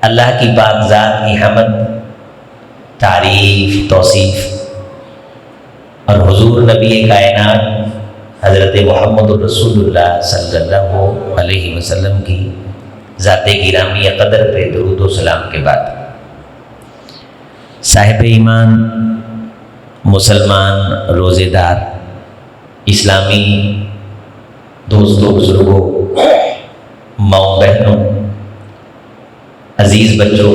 اللہ کی پاک ذات کی حمد، تعریف، توصیف اور حضور نبی کائنات حضرت محمد رسول اللہ صلی اللہ علیہ وسلم کی ذات گرامی قدر پہ درود و سلام کے بعد، صاحب ایمان، مسلمان، روزے دار، اسلامی دوستوں، بزرگوں، ماؤں بہنوں، عزیز بچوں،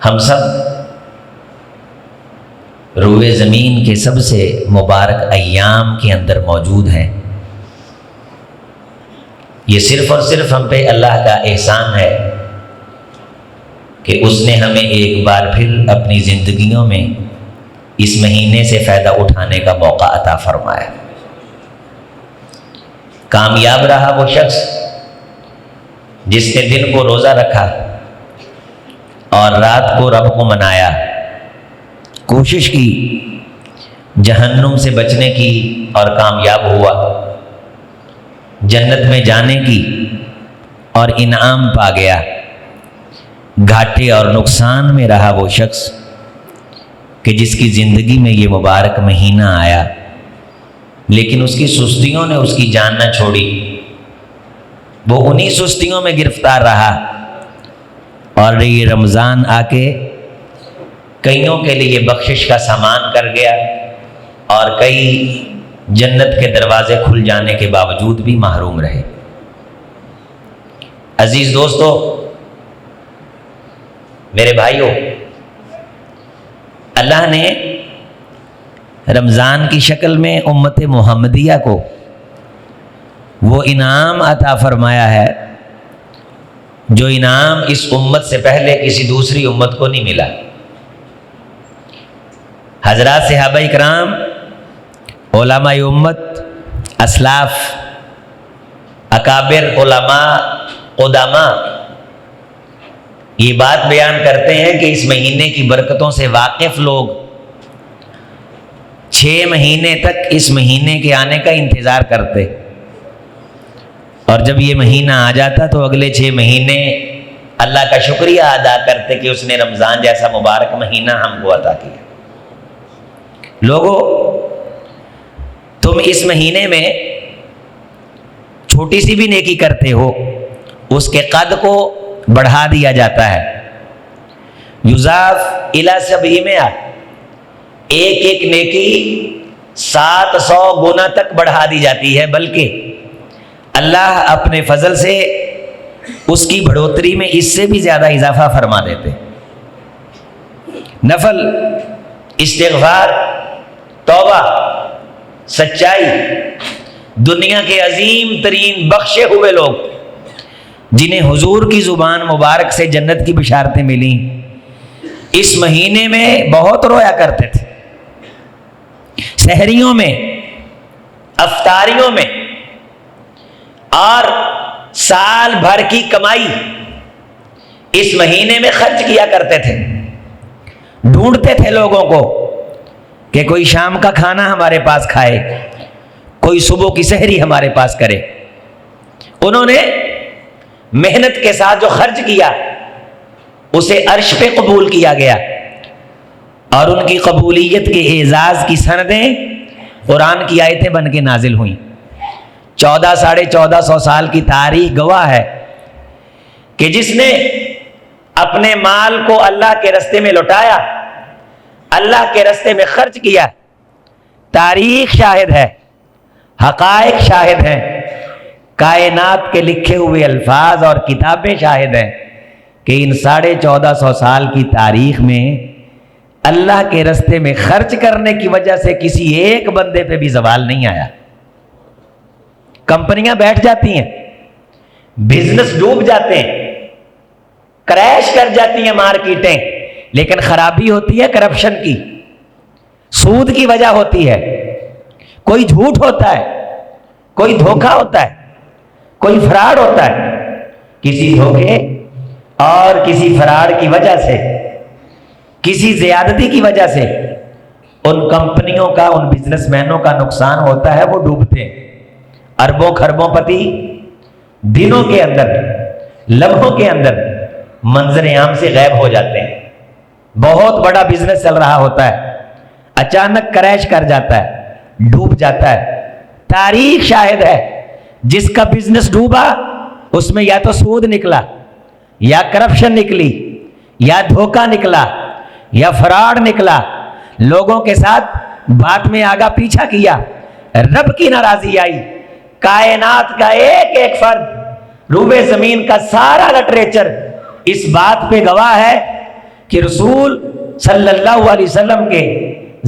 ہم سب روئے زمین کے سب سے مبارک ایام کے اندر موجود ہیں۔ یہ صرف اور صرف ہم پہ اللہ کا احسان ہے کہ اس نے ہمیں ایک بار پھر اپنی زندگیوں میں اس مہینے سے فائدہ اٹھانے کا موقع عطا فرمایا۔ کامیاب رہا وہ شخص جس نے دن کو روزہ رکھا اور رات کو رب کو منایا، کوشش کی جہنم سے بچنے کی اور کامیاب ہوا، جنت میں جانے کی اور انعام پا گیا۔ گھاٹے اور نقصان میں رہا وہ شخص کہ جس کی زندگی میں یہ مبارک مہینہ آیا لیکن اس کی سستیوں نے اس کی جان نہ چھوڑی، وہ انہی سستیوں میں گرفتار رہا اور یہ رمضان آ کے کئیوں کے لیے بخشش کا سامان کر گیا اور کئی جنت کے دروازے کھل جانے کے باوجود بھی محروم رہے۔ عزیز دوستو، میرے بھائیوں، اللہ نے رمضان کی شکل میں امت محمدیہ کو وہ انعام عطا فرمایا ہے جو انعام اس امت سے پہلے کسی دوسری امت کو نہیں ملا۔ حضرات صحابہ اکرام، علماء امت، اسلاف، اکابر علماء، قداماء یہ بات بیان کرتے ہیں کہ اس مہینے کی برکتوں سے واقف لوگ 6 مہینے تک اس مہینے کے آنے کا انتظار کرتے اور جب یہ مہینہ آ جاتا تو اگلے 6 مہینے اللہ کا شکریہ ادا کرتے کہ اس نے رمضان جیسا مبارک مہینہ ہم کو عطا کیا۔ لوگو، تم اس مہینے میں چھوٹی سی بھی نیکی کرتے ہو، اس کے قد کو بڑھا دیا جاتا ہے۔ یضاف الی 700، ایک ایک نیکی 700 گنا تک بڑھا دی جاتی ہے، بلکہ اللہ اپنے فضل سے اس کی بڑھوتری میں اس سے بھی زیادہ اضافہ فرما دیتے۔ نفل، استغفار، توبہ، سچائی، دنیا کے عظیم ترین بخشے ہوئے لوگ جنہیں حضور کی زبان مبارک سے جنت کی بشارتیں ملیں، اس مہینے میں بہت رویا کرتے تھے۔ سحریوں میں، افطاریوں میں اور سال بھر کی کمائی اس مہینے میں خرچ کیا کرتے تھے۔ ڈھونڈتے تھے لوگوں کو کہ کوئی شام کا کھانا ہمارے پاس کھائے، کوئی صبح کی سحری ہمارے پاس کرے۔ انہوں نے محنت کے ساتھ جو خرچ کیا اسے عرش پہ قبول کیا گیا اور ان کی قبولیت کے اعزاز کی سندیں قرآن کی آیتیں بن کے نازل ہوئیں۔ 1400 سال کی تاریخ گواہ ہے کہ جس نے اپنے مال کو اللہ کے رستے میں لوٹایا، اللہ کے رستے میں خرچ کیا، تاریخ شاہد ہے، حقائق شاہد ہیں، کائنات کے لکھے ہوئے الفاظ اور کتابیں شاہد ہیں کہ ان 1450 سال کی تاریخ میں اللہ کے رستے میں خرچ کرنے کی وجہ سے کسی ایک بندے پہ بھی زوال نہیں آیا۔ کمپنیاں بیٹھ جاتی ہیں، بزنس ڈوب جاتے ہیں، کریش کر جاتی ہیں مارکیٹیں، لیکن خرابی ہوتی ہے کرپشن کی، سود کی وجہ ہوتی ہے، کوئی جھوٹ ہوتا ہے، کوئی دھوکہ ہوتا ہے، کوئی فراڈ ہوتا ہے۔ کسی دھوکے اور کسی فراڈ کی وجہ سے، کسی زیادتی کی وجہ سے ان کمپنیوں کا، ان بزنس مینوں کا نقصان ہوتا ہے، وہ ڈوبتے ہیں۔ اربوں خربوں پتی دنوں کے اندر، لمحوں کے اندر منظر عام سے غائب ہو جاتے ہیں. بہت بڑا بزنس چل رہا ہوتا ہے, اچانک کریش کر جاتا ہے, ڈوب جاتا ہے. تاریخ شاہد ہے, جس کا بزنس ڈوبا اس میں یا تو سود نکلا, یا کرپشن نکلی, یا دھوکہ نکلا, یا فراڈ نکلا, لوگوں کے ساتھ بات میں آگا پیچھا کیا, رب کی ناراضی آئی. کائنات کا ایک ایک فرد, روبے زمین کا سارا لٹریچر اس بات پہ گواہ ہے کہ رسول صلی اللہ علیہ وسلم کے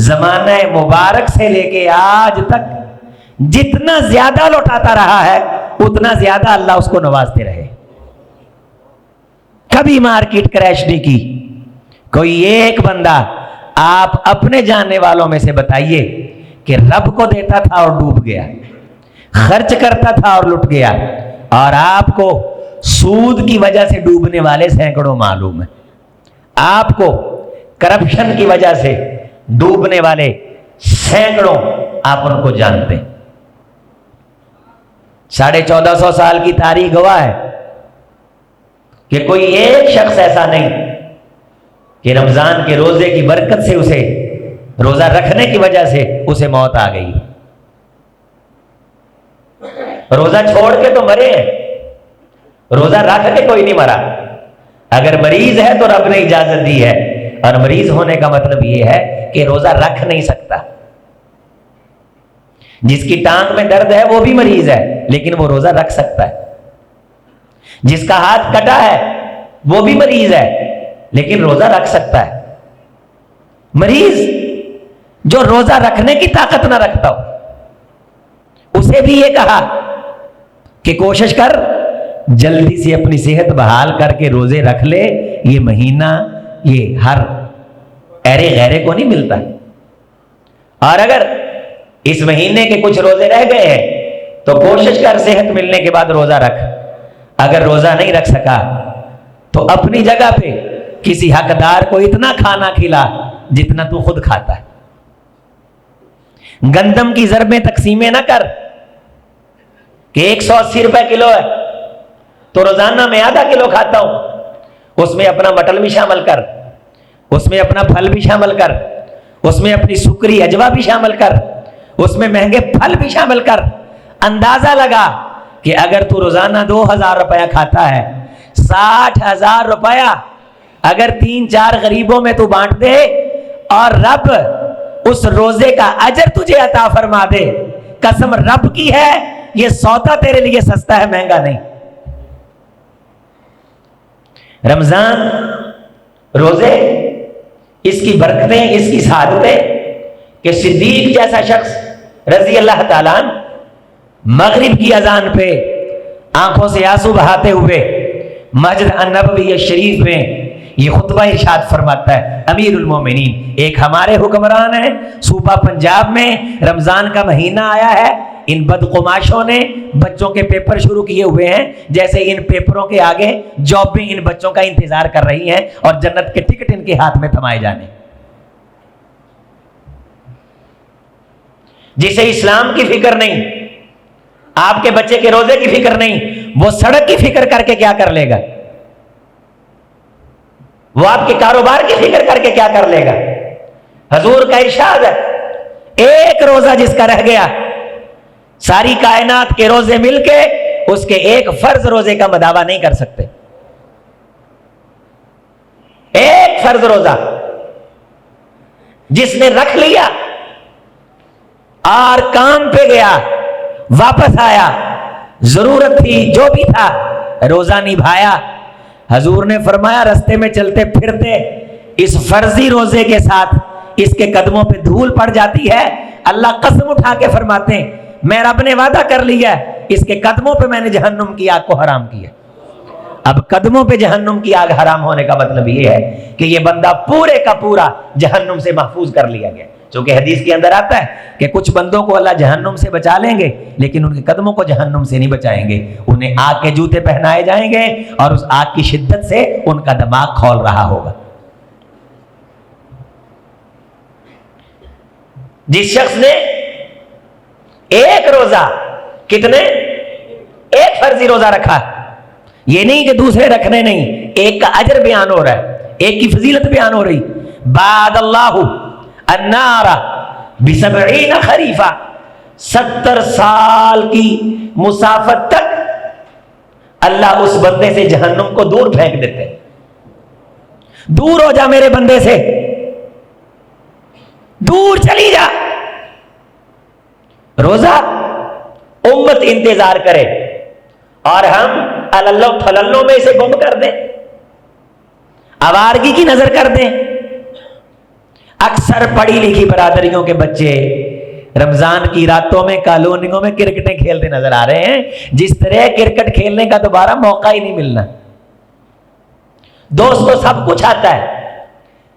زمانہ مبارک سے لے کے آج تک جتنا زیادہ لوٹاتا رہا ہے اتنا زیادہ اللہ اس کو نوازتے رہے. کبھی مارکیٹ کریش نہیں کی. کوئی ایک بندہ آپ اپنے جاننے والوں میں سے بتائیے کہ رب کو دیتا تھا اور ڈوب گیا, خرچ کرتا تھا اور لٹ گیا, اور آپ کو سود کی وجہ سے ڈوبنے والے سینکڑوں معلوم ہیں, آپ کو کرپشن کی وجہ سے ڈوبنے والے سینکڑوں آپ ان کو جانتے ہیں. 1450 سال کی تاریخ گواہ ہے کہ کوئی ایک شخص ایسا نہیں کہ رمضان کے روزے کی برکت سے, اسے روزہ رکھنے کی وجہ سے اسے موت آ گئی. روزہ چھوڑ کے تو مرے ہیں, روزہ رکھ کے کوئی نہیں مرا. اگر مریض ہے تو رب نے اجازت دی ہے, اور مریض ہونے کا مطلب یہ ہے کہ روزہ رکھ نہیں سکتا. جس کی ٹانگ میں درد ہے وہ بھی مریض ہے لیکن وہ روزہ رکھ سکتا ہے. جس کا ہاتھ کٹا ہے وہ بھی مریض ہے لیکن روزہ رکھ سکتا ہے. مریض جو روزہ رکھنے کی طاقت نہ رکھتا ہو اسے بھی یہ کہا کہ کوشش کر جلدی سے اپنی صحت بحال کر کے روزے رکھ لے. یہ مہینہ یہ ہر ایرے غیرے کو نہیں ملتا. اور اگر اس مہینے کے کچھ روزے رہ گئے ہیں تو کوشش کر صحت ملنے کے بعد روزہ رکھ. اگر روزہ نہیں رکھ سکا تو اپنی جگہ پہ کسی حقدار کو اتنا کھانا کھلا جتنا تو خود کھاتا ہے. گندم کی ضربیں تقسیمیں نہ کر کہ 180 روپے کلو ہے تو روزانہ میں آدھا کلو کھاتا ہوں. اس میں اپنا مٹر بھی شامل کر, اس میں اپنا پھل بھی شامل کر, اس میں اپنی سکری اجوا بھی شامل کر, اس میں مہنگے پھل بھی شامل کر. اندازہ لگا کہ اگر تو روزانہ 2000 روپیہ کھاتا ہے, 60,000 روپیہ اگر 3-4 غریبوں میں تو بانٹ دے اور رب اس روزے کا اجر تجھے عطا فرما دے, قسم رب کی ہے یہ سودا تیرے لیے سستا ہے, مہنگا نہیں. رمضان روزے اس کی برکتیں, اس کی سعادتیں کہ صدیق جیسا شخص رضی اللہ تعالیٰ عنہ مغرب کی اذان پہ آنکھوں سے آنسو بہاتے ہوئے مسجد النبوی شریف میں یہ خطبہ ارشاد فرماتا ہے. امیر المومنین ایک ہمارے حکمران ہیں, صوبہ پنجاب میں رمضان کا مہینہ آیا ہے, ان بدقماشوں نے بچوں کے پیپر شروع کیے ہوئے ہیں, جیسے ان پیپروں کے آگے جاب بھی ان بچوں کا انتظار کر رہی ہیں اور جنت کے ٹکٹ ان کے ہاتھ میں تھمائے جانے. جسے اسلام کی فکر نہیں, آپ کے بچے کے روزے کی فکر نہیں, وہ سڑک کی فکر کر کے کیا کر لے گا, وہ آپ کے کاروبار کی فکر کر کے کیا کر لے گا. حضور کا ارشاد ہے ایک روزہ جس کا رہ گیا ساری کائنات کے روزے مل کے اس کے ایک فرض روزے کا مداوا نہیں کر سکتے. ایک فرض روزہ جس نے رکھ لیا اور کام پہ گیا واپس آیا, ضرورت تھی جو بھی تھا روزہ نبھایا. حضور نے فرمایا رستے میں چلتے پھرتے اس فرضی روزے کے ساتھ اس کے قدموں پہ دھول پڑ جاتی ہے. اللہ قسم اٹھا کے فرماتے ہیں میں رب نے وعدہ کر لیا اس کے قدموں پہ میں نے جہنم کی آگ کو حرام کیا. اب قدموں پہ جہنم کی آگ حرام ہونے کا مطلب یہ ہے کہ یہ بندہ پورے کا پورا جہنم سے محفوظ کر لیا گیا. چونکہ حدیث کے اندر آتا ہے کہ کچھ بندوں کو اللہ جہنم سے بچا لیں گے لیکن ان کے قدموں کو جہنم سے نہیں بچائیں گے. انہیں آگ کے جوتے پہنائے جائیں گے اور اس آگ کی شدت سے ان کا دماغ کھول رہا ہوگا. جس شخص نے ایک روزہ, کتنے, ایک فرضی روزہ رکھا, یہ نہیں کہ دوسرے رکھنے نہیں، ایک کا اجر بیان ہو رہا ہے، ایک کی فضیلت بیان ہو رہی. بعد اللہ النار ب70 خریفہ، 70 سال کی مسافت تک اللہ اس بندے سے جہنم کو دور پھینک دیتے. دور ہو جا میرے بندے سے، دور چلی جا. روزہ امت انتظار کرے اور ہم اللہ پھللوں میں اسے گم کر دیں، آوارگی کی نظر کر دیں. اکثر پڑھی لکھی برادریوں کے بچے رمضان کی راتوں میں کالونیوں میں کرکٹیں کھیلتے نظر آ رہے ہیں، جس طرح کرکٹ کھیلنے کا دوبارہ موقع ہی نہیں ملنا. دوست کو سب کچھ آتا ہے،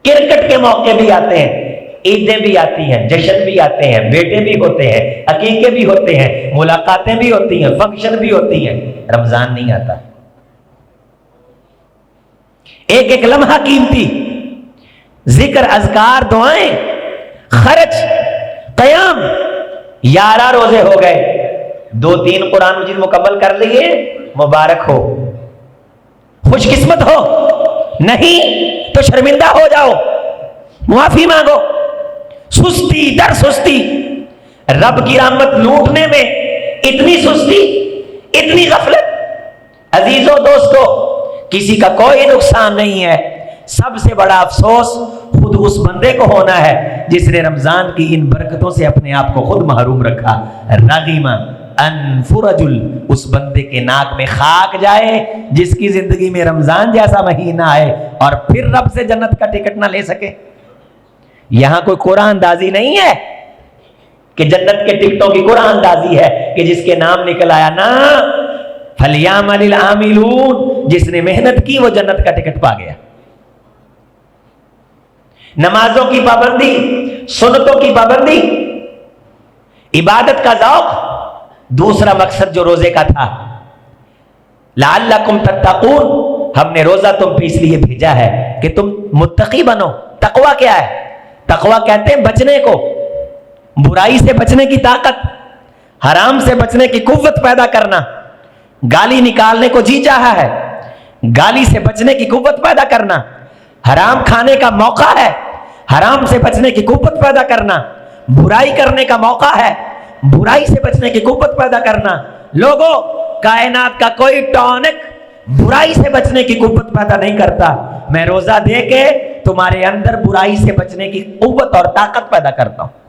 کرکٹ کے موقع بھی آتے ہیں، عیدیں بھی آتی ہیں، جشن بھی آتے ہیں، بیٹے بھی ہوتے ہیں، عقیقے بھی ہوتے ہیں، ملاقاتیں بھی ہوتی ہیں، فنکشن بھی ہوتی ہیں. رمضان نہیں آتا. ایک ایک لمحہ قیمتی، ذکر، اذکار، دعائیں، خرچ، قیام. 11 روزے ہو گئے، 2-3 قرآن مجید مکمل کر لیے، مبارک ہو، خوش قسمت ہو. نہیں تو شرمندہ ہو جاؤ، معافی مانگو. سستی در سستی، رب کی رحمت لوٹنے میں اتنی سستی، اتنی غفلت. عزیزوں دوستو، کسی کا کوئی نقصان نہیں ہے. سب سے بڑا افسوس خود اس بندے کو ہونا ہے جس نے رمضان کی ان برکتوں سے اپنے آپ کو خود محروم رکھا. رغم انف رجل، اس بندے کے ناک میں خاک جائے جس کی زندگی میں رمضان جیسا مہینہ آئے اور پھر رب سے جنت کا ٹکٹ نہ لے سکے. یہاں کوئی قرآن اندازی نہیں ہے کہ جنت کے ٹکٹوں کی قرآن اندازی ہے کہ جس کے نام نکل آیا نا. فَلْيَعْمَلِ الْعَامِلُونَ، جس نے محنت کی وہ جنت کا ٹکٹ پا گیا. نمازوں کی پابندی، سنتوں کی پابندی، عبادت کا ذوق. دوسرا مقصد جو روزے کا تھا، لعلکم تتقون، ہم نے روزہ تم پہ اس لیے بھیجا ہے کہ تم متقی بنو. تقویٰ کیا ہے؟ تقویٰ کہتے ہیں بچنے کو، برائی سے بچنے کی طاقت، حرام سے بچنے کی قوت پیدا کرنا. گالی نکالنے کو جی چاہا ہے، گالی سے بچنے کی قوت پیدا کرنا. حرام کھانے کا موقع ہے، حرام سے بچنے کی قوت پیدا کرنا. برائی کرنے کا موقع ہے، برائی سے بچنے کی قوت پیدا کرنا. لوگوں، کائنات کا کوئی ٹونک برائی سے بچنے کی قوت پیدا نہیں کرتا. میں روزہ دے کے تمہارے اندر برائی سے بچنے کی قوت اور طاقت پیدا کرتا ہوں.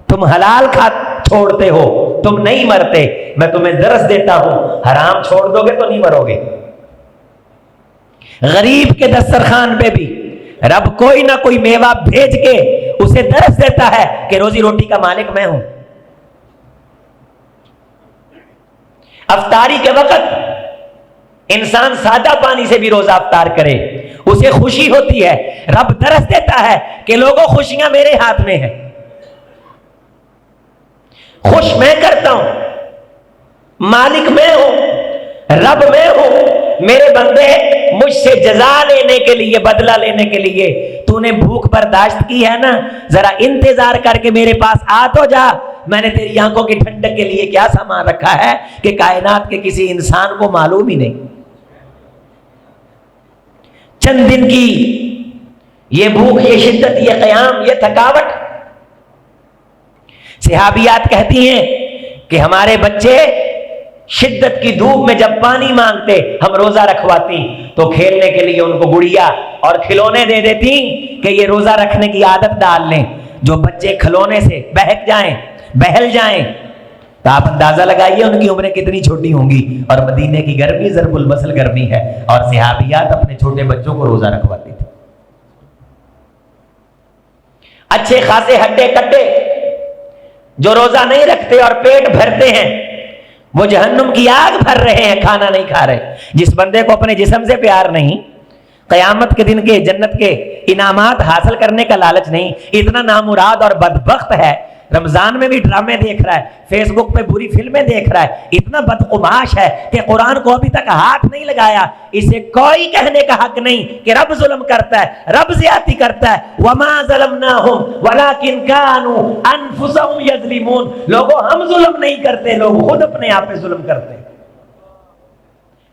تم حلال کھا چھوڑتے ہو، تم نہیں مرتے. میں تمہیں درس دیتا ہوں، حرام چھوڑ دو گے تو نہیں مرو گے. غریب کے دسترخوان پہ بھی رب کوئی نہ کوئی میوہ بھیج کے اسے درس دیتا ہے کہ روزی روٹی کا مالک میں ہوں. افطاری کے وقت انسان سادہ پانی سے بھی روزہ افطار کرے، اسے خوشی ہوتی ہے. رب درس دیتا ہے کہ لوگوں، خوشیاں میرے ہاتھ میں ہیں، خوش میں کرتا ہوں، مالک میں ہوں، رب میں ہوں. میرے بندے، مجھ سے جزا لینے کے لیے، بدلہ لینے کے لیے تو نے بھوک برداشت کی ہے نا، ذرا انتظار کر کے میرے پاس آ تو جا. میں نے تیری آنکھوں کی ٹھنڈک کے لیے کیا سامان رکھا ہے کہ کائنات کے کسی انسان کو معلوم ہی نہیں. چند دن کی یہ بھوک، یہ شدت، یہ قیام، یہ تھکاوٹ. صحابیات کہتی ہیں کہ ہمارے بچے شدت کی دھوپ میں جب پانی مانگتے، ہم روزہ رکھواتی تو کھیلنے کے لیے ان کو گڑیا اور کھلونے دے دیتی کہ یہ روزہ رکھنے کی عادت ڈال لیں. جو بچے کھلونے سے بہک جائیں، بہل جائیں، تو آپ اندازہ لگائیے ان کی عمریں کتنی چھوٹی ہوں گی. اور مدینے کی گرمی ضرب المثل گرمی ہے، اور صحابیات اپنے چھوٹے بچوں کو روزہ رکھواتی تھی. اچھے خاصے ہڈے کٹے جو روزہ نہیں رکھتے اور پیٹ بھرتے ہیں، وہ جہنم کی آگ بھر رہے ہیں، کھانا نہیں کھا رہے. جس بندے کو اپنے جسم سے پیار نہیں، قیامت کے دن کے جنت کے انعامات حاصل کرنے کا لالچ نہیں، اتنا نامراد اور بدبخت ہے. رمضان میں بھی ڈرامے دیکھ رہا ہے، فیس بک پہ بری فلمیں دیکھ رہا ہے، اتنا بدقماش ہے کہ قرآن کو ابھی تک ہاتھ نہیں لگایا. اسے کوئی کہنے کا حق نہیں کہ رب ظلم کرتا ہے، رب زیادتی کرتا ہے. وما ظلمناہم ولکن کانوا انفسہم یظلمون. لوگوں، ہم ظلم نہیں کرتے، لوگ خود اپنے آپ پہ ظلم کرتے ہیں.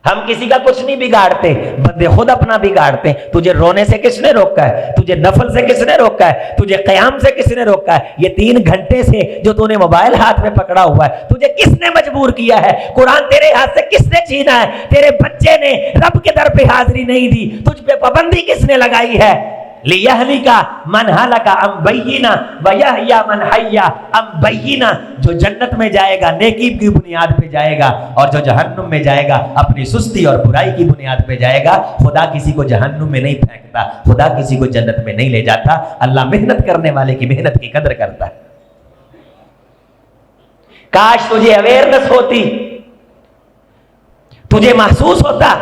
ہم کسی کا کچھ نہیں بگاڑتے، بندے خود اپنا بگاڑتے ہیں۔ تجھے رونے سے کس نے روکا ہے؟ تجھے نفل سے کس نے روکا ہے؟ تجھے قیام سے کس نے روکا ہے؟ یہ 3 گھنٹے سے جو تو نے موبائل ہاتھ میں پکڑا ہوا ہے، تجھے کس نے مجبور کیا ہے؟ قرآن تیرے ہاتھ سے کس نے چھینا ہے؟ تیرے بچے نے رب کے در پہ حاضری نہیں دی، تجھ پہ پابندی کس نے لگائی ہے؟ لِيَهْلِكَ مَنْ هَلَكَ عَنْ بَيِّنَةٍ وَيَحْيَىٰ مَنْ حَيَّىٰ عَنْ بَيِّنَةٍ۔ جو جنت میں جائے گا نیکی کی بنیاد پہ جائے گا، اور جو جہنم میں جائے گا اپنی سستی اور برائی کی بنیاد پہ جائے گا۔ خدا کسی کو جہنم میں نہیں پھینکتا، خدا کسی کو جنت میں نہیں لے جاتا۔ اللہ محنت کرنے والے کی محنت کی قدر کرتا ہے۔ کاش تجھے اویئرنس ہوتی، تجھے محسوس ہوتا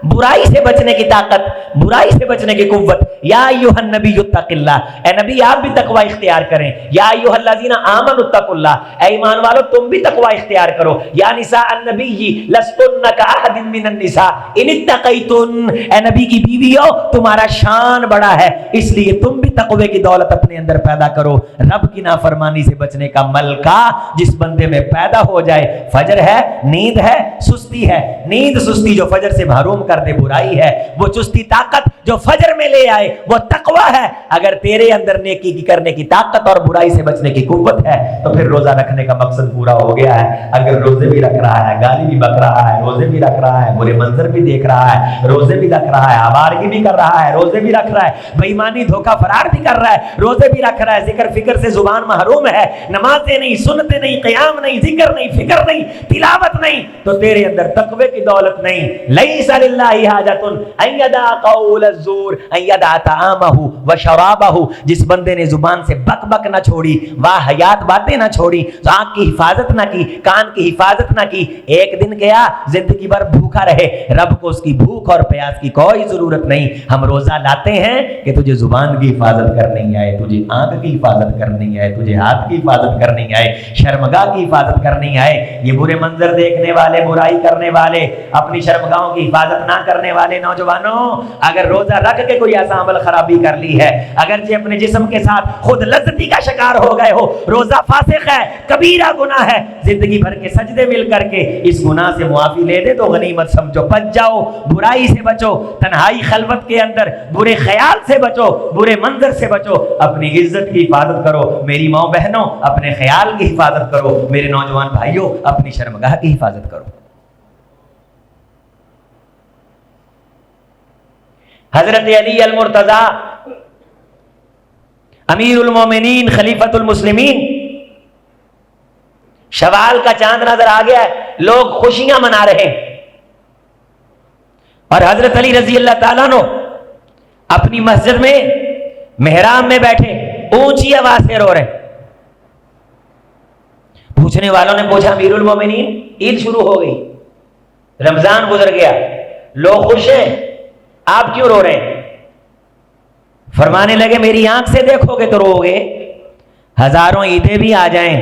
برائی سے بچنے کی طاقت، برائی سے بچنے کی قوت۔ یا ایھا النبی اتق اللہ، اے نبی آپ بھی تقوی اختیار کریں۔ یا ایھا الذین آمنوا اتقوا اللہ، اے ایمان والو تم بھی تقوی اختیار کرو۔ یا نساء النبی لستن کاحد من النساء ان اتقیتن، اے نبی کی بیویوں تمہارا شان بڑا ہے، اس لیے تم بھی تقوی کی دولت اپنے اندر پیدا کرو۔ رب کی نافرمانی سے بچنے کا ملکہ جس بندے میں پیدا ہو جائے، فجر ہے، نیند ہے، سستی ہے۔ نیند سستی جو فجر سے محروم کر دے برائی ہے، وہ چستی طاقت جو فجر میں لے آئے وہ تقوی ہے۔ اگر تیرے اندر نیکی کی کرنے کی طاقت اور برائی سے بچنے کی قوت ہے تو پھر روزہ رکھنے کا مقصد پورا ہو گیا ہے۔ اگر روزے بھی رکھ رہا ہے، گالی بھی بک رہا ہے، روزے بھی رکھ رہا ہے، برے منظر بھی دیکھ رہا ہے، روزے بھی رکھ رہا ہے، آوارگی بھی کر رہا ہے، روزے بھی رکھ رہا ہے، بے ایمانی دھوکہ فرار بھی کر رہا ہے، روزے بھی رکھ رہا ہے، ذکر فکر سے زبان محروم ہے، نمازیں نہیں، سنتے نہیں، قیام نہیں، ذکر نہیں، فکر نہیں، تلاوت نہیں، تو تیرے اندر تقوی کی دولت نہیں۔ لیس للہ حاجۃ ان یدع قول الزور ان یدع طعامہ وشرابہ، جس بندے نے زبان سے بک بک نہ چھوڑی، واہیات باتیں نہ چھوڑی، آنکھ کی حفاظت نہ کی، کان کی حفاظت نہ کی، ایک دن گیا زندگی بھر بھوکا رہے، رب کو اس کی بھوک اور پیاس کی کوئی ضرورت نہیں۔ ہم روزہ لاتے ہیں کہ تجھے زبان کی حفاظت کرنی آئے، تجھے آنکھ کی حفاظت کرنی آئے، تجھے ہاتھ کی حفاظت کرنی آئے، شرمگاہ کی حفاظت کرنی آئے۔ یہ برے منظر دیکھنے والے، برائی کرنے والے، اپنی شرمگاہوں کی حفاظت نہ کرنے والے نوجوانوں، اگر روزہ رکھ کے کوئی ایسا عمل خرابی کر لی ہے، اگرچہ اپنے جسم کے ساتھ خود لذتی کا شکار ہو گئے ہو، روزہ فاسق ہے، کبیرہ گناہ ہے، زندگی بھر کے سجدے مل کر کے اس گناہ سے معافی لے دے تو غنیمت سمجھو، بچ جاؤ، برائی سے بچو، تنہائی خلوت کے اندر برے خیال سے بچو، برے منظر سے بچو، اپنی عزت کی حفاظت کرو۔ میری ماں بہنوں اپنے خیال کی حفاظت کرو، میرے نوجوان بھائیوں اپنی شرمگاہ کی حفاظت کرو۔ حضرت علی المرتضیٰ امیر المومنین خلیفۃ المسلمین، شوال کا چاند نظر آ گیا ہے، لوگ خوشیاں منا رہے ہیں، اور حضرت علی رضی اللہ تعالیٰ عنہ اپنی مسجد میں محراب میں بیٹھے اونچی آواز سے رو رہے ہیں۔ پوچھنے والوں نے پوچھا امیر المومنین عید شروع ہو گئی، رمضان گزر گیا، لوگ خوش ہیں، آپ کیوں رو رہے ہیں؟ فرمانے لگے میری آنکھ سے دیکھو گے تو رو گے، ہزاروں عیدیں بھی آ جائیں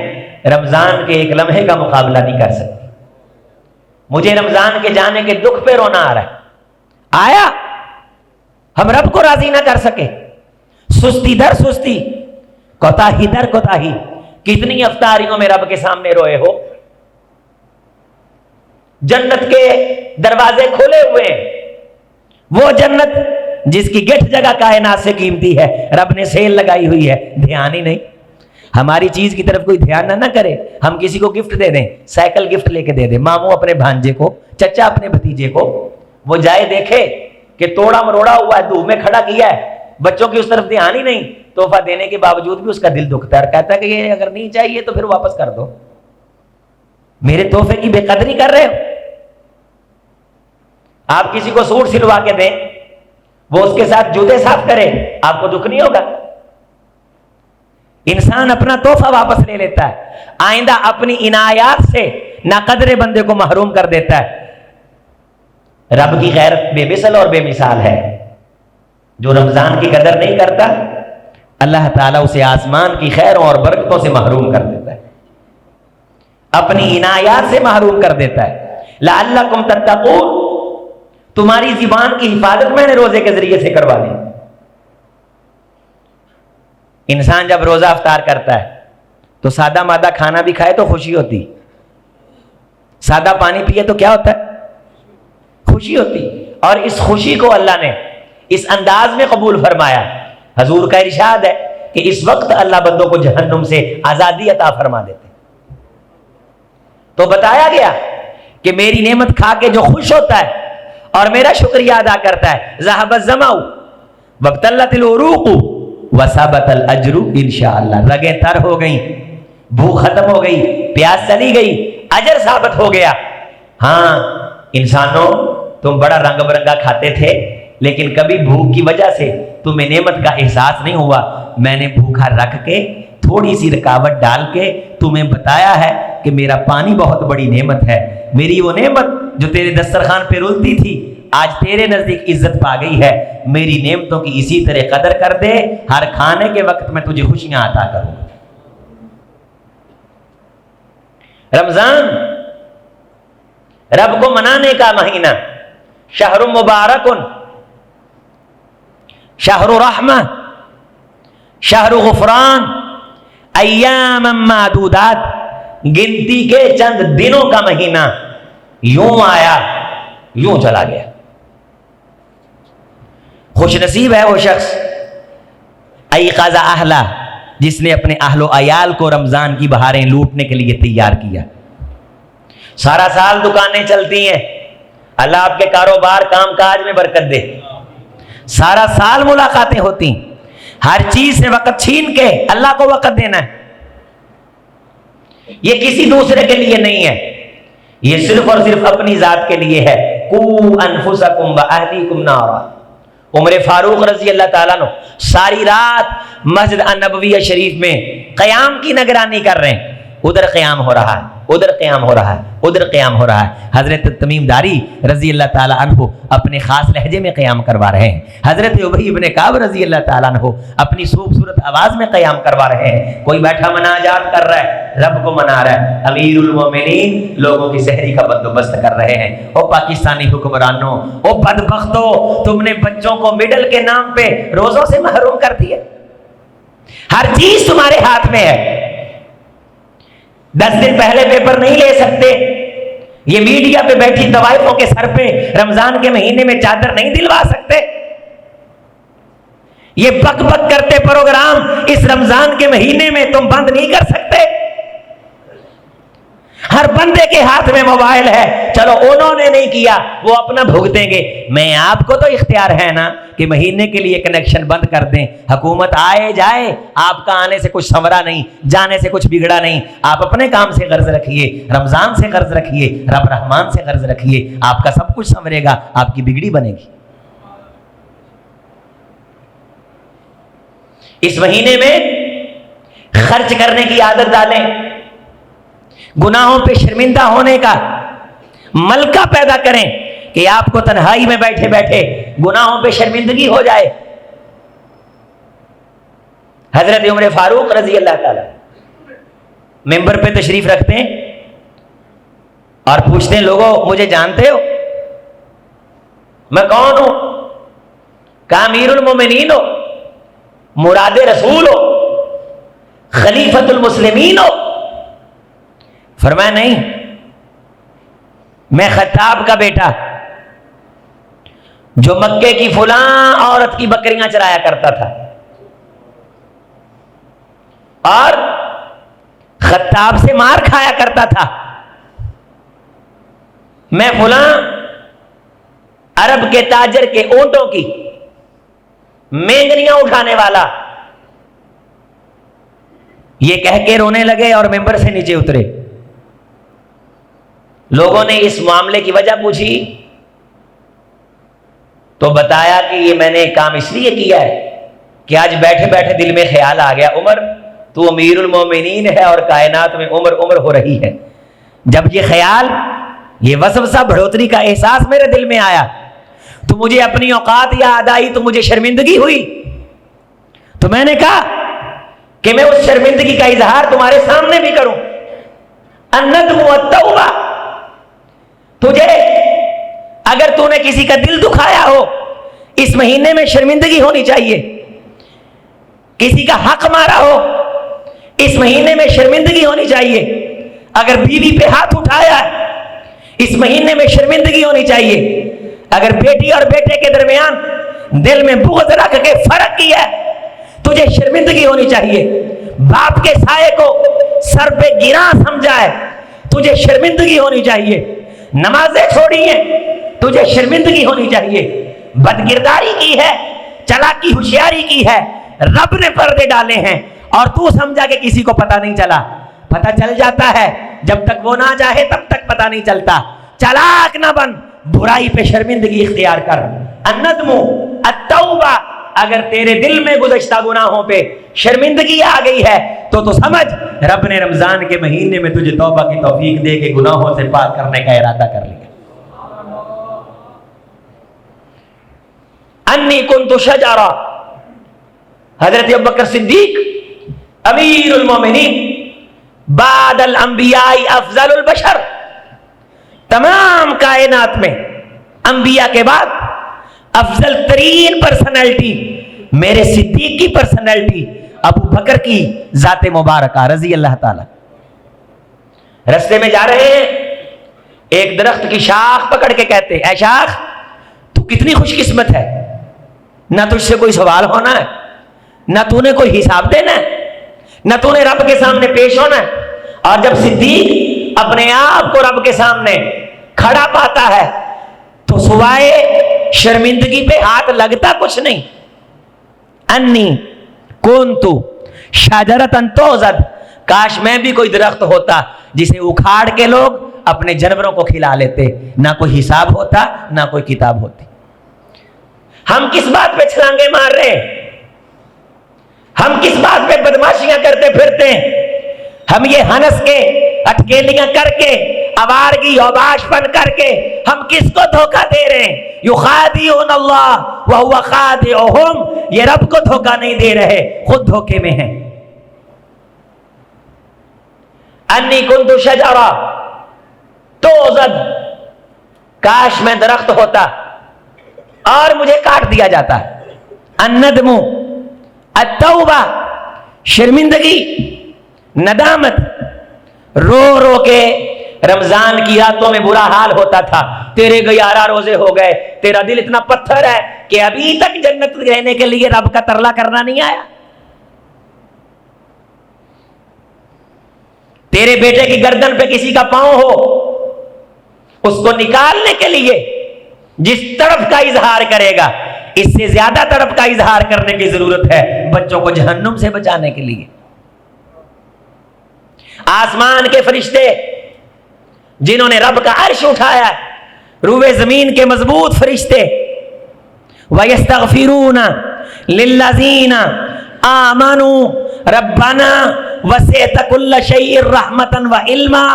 رمضان کے ایک لمحے کا مقابلہ نہیں کر سکتی۔ مجھے رمضان کے جانے کے دکھ پہ رونا آ رہا ہے، آیا ہم رب کو راضی نہ کر سکے، سستی در سستی، کوتاہی در کوتاہی، کتنی افطاریوں میں رب کے سامنے روئے ہو۔ جنت کے دروازے کھلے ہوئے ہیں، وہ جنت جس کی گٹھ جگہ کائنات سے قیمتی ہے، رب نے سیل لگائی ہوئی ہے، دھیان ہی نہیں۔ ہماری چیز کی طرف کوئی دھیان نہ کرے، ہم کسی کو گفٹ دے دیں، سائیکل گفٹ لے کے دے دیں، ماموں اپنے بھانجے کو، چچا اپنے بھتیجے کو، وہ جائے دیکھے کہ توڑا مروڑا ہوا ہے، دھوپ میں کھڑا کیا ہے، بچوں کی اس طرف دھیان ہی نہیں، تحفہ دینے کے باوجود بھی اس کا دل دکھتا ہے اور کہتا ہے کہ یہ اگر نہیں چاہیے تو پھر واپس کر دو، میرے تحفے کی بے قدری کر رہے ہو۔ آپ کسی کو سوٹ سلوا کے دیں، وہ اس کے ساتھ جوتے صاف کرے، آپ کو دکھ نہیں ہوگا؟ انسان اپنا تحفہ واپس لے لیتا ہے، آئندہ اپنی عنایات سے ناقدر بندے کو محروم کر دیتا ہے۔ رب کی غیرت بے مثل اور بے مثال ہے، جو رمضان کی قدر نہیں کرتا اللہ تعالیٰ اسے آسمان کی خیروں اور برکتوں سے محروم کر دیتا ہے، اپنی عنایات سے محروم کر دیتا ہے۔ لعلکم تتقون، تمہاری زبان کی حفاظت میں نے روزے کے ذریعے سے کروا لی۔ انسان جب روزہ افطار کرتا ہے تو سادہ مادہ کھانا بھی کھائے تو خوشی ہوتی، سادہ پانی پیے تو کیا ہوتا ہے؟ خوشی ہوتی، اور اس خوشی کو اللہ نے اس انداز میں قبول فرمایا۔ حضور کا ارشاد ہے کہ اس وقت اللہ بندوں کو جہنم سے آزادی عطا فرما دیتے۔ تو بتایا گیا کہ میری نعمت کھا کے جو خوش ہوتا ہے اور میرا شکریہ ادا کرتا ہے، ذهب الظمأ وابتلت العروق وثبت الاجر انشاءاللہ، رگیں تر ہو گئیں، بھوک ختم ہو گئی، پیاس چلی گئی، اجر ثابت ہو گیا۔ ہاں انسانوں، تم بڑا رنگ برنگا کھاتے تھے، لیکن کبھی بھوک کی وجہ سے تمہیں نعمت کا احساس نہیں ہوا۔ میں نے بھوکا رکھ کے تھوڑی سی رکاوٹ ڈال کے تمہیں بتایا ہے کہ میرا پانی بہت بڑی نعمت ہے۔ میری وہ نعمت جو تیرے دسترخوان پہ رلتی تھی آج تیرے نزدیک عزت پا گئی ہے۔ میری نعمتوں کی اسی طرح قدر کر دے، ہر کھانے کے وقت میں تجھے خوشیاں عطا کروں۔ رمضان رب کو منانے کا مہینہ، شہر مبارک، شہر رحمہ، شہر غفران، ایام معدودات، گنتی کے چند دنوں کا مہینہ، یوں آیا یوں چلا گیا۔ خوش نصیب ہے وہ شخص ایقظ اہلہ، جس نے اپنے اہل و عیال کو رمضان کی بہاریں لوٹنے کے لیے تیار کیا۔ سارا سال دکانیں چلتی ہیں، اللہ آپ کے کاروبار کام کاج میں برکت دے۔ سارا سال ملاقاتیں ہوتی، ہر چیز سے وقت چھین کے اللہ کو وقت دینا ہے۔ یہ کسی دوسرے کے لیے نہیں ہے، یہ صرف اور صرف اپنی ذات کے لیے ہے۔ قوا انفسکم واہلیکم نارا۔ عمر فاروق رضی اللہ تعالیٰ عنہ ساری رات مسجد النبویہ شریف میں قیام کی نگرانی کر رہے ہیں۔ ادھر قیام ہو رہا ہے، ادھر قیام ہو رہا ہے، ادھر قیام ہو رہا ہے۔ حضرت تمیم داری رضی اللہ تعالیٰ عنہ اپنے خاص لہجے میں قیام کروا رہے ہیں۔ حضرت ابی بن کعب رضی اللہ تعالیٰ عنہ اپنی خوبصورت آواز میں قیام کروا رہے ہیں۔ کوئی بیٹھا مناجات کر رہا ہے، رب کو منا رہا ہے۔ امیر المومنین لوگوں کی سحری کا بندوبست کر رہے ہیں۔ او پاکستانی حکمرانوں، او بدبختوں، تم نے بچوں کو مڈل کے نام پہ روزوں سے محروم کر دیا۔ ہر چیز تمہارے ہاتھ میں ہے، 10 دن پہلے پیپر نہیں لے سکتے، یہ میڈیا پہ بیٹھی طوائفوں کے سر پہ رمضان کے مہینے میں چادر نہیں دلوا سکتے، یہ بک بک کرتے پروگرام اس رمضان کے مہینے میں تم بند نہیں کر سکتے۔ ہر بندے کے ہاتھ میں موبائل ہے، چلو انہوں نے نہیں کیا وہ اپنا بھگتیں گے، میں آپ کو تو اختیار ہے نا کہ مہینے کے لیے کنیکشن بند کر دیں۔ حکومت آئے جائے، آپ کا آنے سے کچھ سنورا نہیں، جانے سے کچھ بگڑا نہیں۔ آپ اپنے کام سے غرض رکھیے، رمضان سے غرض رکھیے، رب رحمان سے غرض رکھیے، آپ کا سب کچھ سنورے گا، آپ کی بگڑی بنے گی۔ اس مہینے میں خرچ کرنے کی عادت ڈالیں، گناہوں پہ شرمندہ ہونے کا ملکہ پیدا کریں کہ آپ کو تنہائی میں بیٹھے بیٹھے گناہوں پہ شرمندگی ہو جائے۔ حضرت عمر فاروق رضی اللہ تعالی ممبر پہ تشریف رکھتے ہیں اور پوچھتے ہیں، لوگوں مجھے جانتے ہو؟ میں کون ہوں؟ کہا امیر المومنین ہو، مراد رسول ہو، خلیفۃ المسلمین ہو؟ فرمایا نہیں، میں خطاب کا بیٹا جو مکے کی فلاں عورت کی بکریاں چرایا کرتا تھا، اور خطاب سے مار کھایا کرتا تھا۔ میں فلاں عرب کے تاجر کے اونٹوں کی مینگنیاں اٹھانے والا۔ یہ کہہ کے رونے لگے اور ممبر سے نیچے اترے۔ لوگوں نے اس معاملے کی وجہ پوچھی تو بتایا کہ یہ میں نے کام اس لیے کیا ہے کہ آج بیٹھے بیٹھے دل میں خیال آ گیا، عمر تو امیر المومنین ہے اور کائنات میں عمر عمر ہو رہی ہے۔ جب یہ خیال، یہ وسوسہ، بڑھوتری کا احساس میرے دل میں آیا تو مجھے اپنی اوقات یاد آئی، تو مجھے شرمندگی ہوئی، تو میں نے کہا کہ میں اس شرمندگی کا اظہار تمہارے سامنے بھی کروں۔ الندم والتوبہ، تجھے اگر تو نے کسی کا دل دکھایا ہو اس مہینے میں شرمندگی ہونی چاہیے، کسی کا حق مارا ہو اس مہینے میں شرمندگی ہونی چاہیے، اگر بیوی پہ ہاتھ اٹھایا اس مہینے میں شرمندگی ہونی چاہیے، اگر بیٹی اور بیٹے کے درمیان دل میں بغض رکھ کے فرق کیا ہے، تجھے شرمندگی ہونی چاہیے۔ باپ کے سائے کو سر پہ گرا سمجھا ہے، تجھے شرمندگی ہونی چاہیے۔ نمازیں چھوڑی ہیں، تجھے شرمندگی ہونی چاہیے۔ بدکرداری کی ہے، چلاکی ہوشیاری کی ہے، رب نے پردے ڈالے ہیں اور تو سمجھا کہ کسی کو پتہ نہیں چلا۔ پتہ چل جاتا ہے، جب تک وہ نہ چاہے تب تک پتہ نہیں چلتا۔ چلاک نہ بن، برائی پہ شرمندگی اختیار کر۔ الندم التوبہ، اگر تیرے دل میں گزشتہ گناہوں پہ شرمندگی آ گئی ہے تو سمجھ رب نے رمضان کے مہینے میں تجھے توبہ کی توفیق دے کے گناہوں سے پاک کرنے کا ارادہ کر لیا۔ انی کنت شجرہ، حضرت ابوبکر صدیق امیر المومنین بعد الانبیاء افضل البشر، تمام کائنات میں انبیاء کے بعد افضل ترین پرسنالٹی میرے صدیق کی پرسنالٹی ابو بکر کی ذات مبارکہ رضی اللہ تعالی۔ رستے میں جا رہے ہیں، ایک درخت کی شاخ پکڑ کے کہتے اے شاخ تو کتنی خوش قسمت ہے، نہ تجھ سے کوئی سوال ہونا ہے، نہ تو نے کوئی حساب دینا ہے، نہ تو نے رب کے سامنے پیش ہونا ہے۔ اور جب صدیق اپنے آپ کو رب کے سامنے کھڑا پاتا ہے تو سوائے شرمندگی پہ ہاتھ لگتا کچھ نہیں۔ انی کنتو شجرۃ توزد، کاش میں بھی کوئی درخت ہوتا جسے اکھاڑ کے لوگ اپنے جانوروں کو کھلا لیتے، نہ کوئی حساب ہوتا نہ کوئی کتاب ہوتی۔ ہم کس بات پہ چھلانگے مار رہے ہیں؟ ہم کس بات پہ بدماشیاں کرتے پھرتے ہیں؟ ہم یہ ہنس کے اٹکیلیاں کر کے آوارگی اوباش پن کر کے ہم کس کو دھوکہ دے رہے ہیں؟ یخادعون اللہ وہو خادعہم، یہ رب کو دھوکہ نہیں دے رہے، خود دھوکے میں ہیں۔ انی کنت شجرہ توزد، کاش میں درخت ہوتا اور مجھے کاٹ دیا جاتا۔ الندم التوبہ، شرمندگی، ندامت، رو رو کے رمضان کی راتوں میں برا حال ہوتا تھا۔ تیرے 11 روزے ہو گئے، تیرا دل اتنا پتھر ہے کہ ابھی تک جنت رہنے کے لیے رب کا ترلا کرنا نہیں آیا۔ تیرے بیٹے کی گردن پہ کسی کا پاؤں ہو، اس کو نکالنے کے لیے جس طرف کا اظہار کرے گا، اس سے زیادہ طرف کا اظہار کرنے کی ضرورت ہے بچوں کو جہنم سے بچانے کے لیے۔ آسمان کے فرشتے جنہوں نے رب کا عرش اٹھایا، روئے زمین کے مضبوط فرشتے، وَيَسْتَغْفِرُونَ لِلَّذِينَ آمَنُوا رَبَّنَا وَسِعْتَ كُلَّ شَيْءٍ رَحْمَةً وَعِلْمًا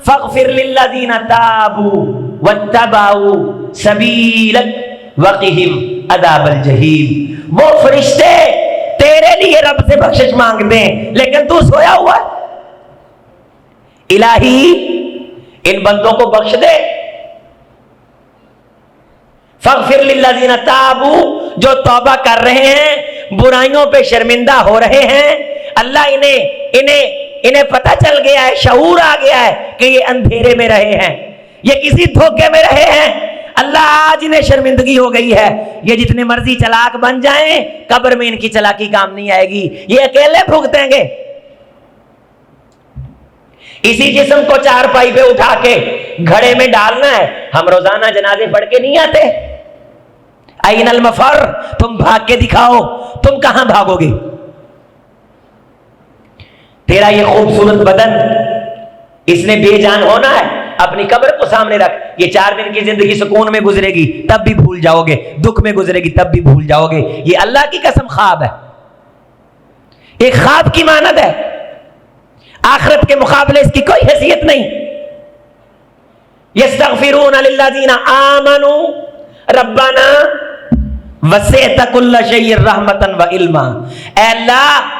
فَاغْفِرْ لِلَّذِينَ تَابُوا وَاتَّبَعُوا سَبِيلَكَ وَقِهِمْ عَذَابَ الْجَحِيمِ۔ وہ فرشتے تیرے لیے رب سے بخشش مانگتے ہیں لیکن تو سویا ہوا ہے۔ الہی ان بندوں کو بخش دے۔ فاغفر للذین تابوا، جو توبہ کر رہے ہیں، برائیوں پہ شرمندہ ہو رہے ہیں، اللہ انہیں پتہ چل گیا ہے، شعور آ گیا ہے کہ یہ اندھیرے میں رہے ہیں، یہ کسی دھوکے میں رہے ہیں۔ اللہ آج انہیں شرمندگی ہو گئی ہے، یہ جتنے مرضی چلاک بن جائیں قبر میں ان کی چلاکی کام نہیں آئے گی، یہ اکیلے بھگتیں گے۔ اسی جسم کو چارپائی پہ اٹھا کے گھڑے میں ڈالنا ہے۔ ہم روزانہ جنازے پڑھ کے نہیں آتے؟ این المفر، تم بھاگ کے دکھاؤ، تم کہاں بھاگو گے؟ تیرا یہ خوبصورت بدن، اس نے بے جان ہونا ہے، اپنی قبر کو سامنے رکھ۔ یہ 4 دن کی زندگی سکون میں گزرے گی تب بھی بھول جاؤ گے، دکھ میں گزرے گی تب بھی بھول جاؤ گے۔ یہ اللہ کی قسم خواب ہے، ایک خواب کی مانند ہے، آخرت کے مقابلے اس کی کوئی حیثیت نہیں۔ یستغفرون للذین آمنوا ربنا وسعت کل شیء رحمتا وعلما، اے اللہ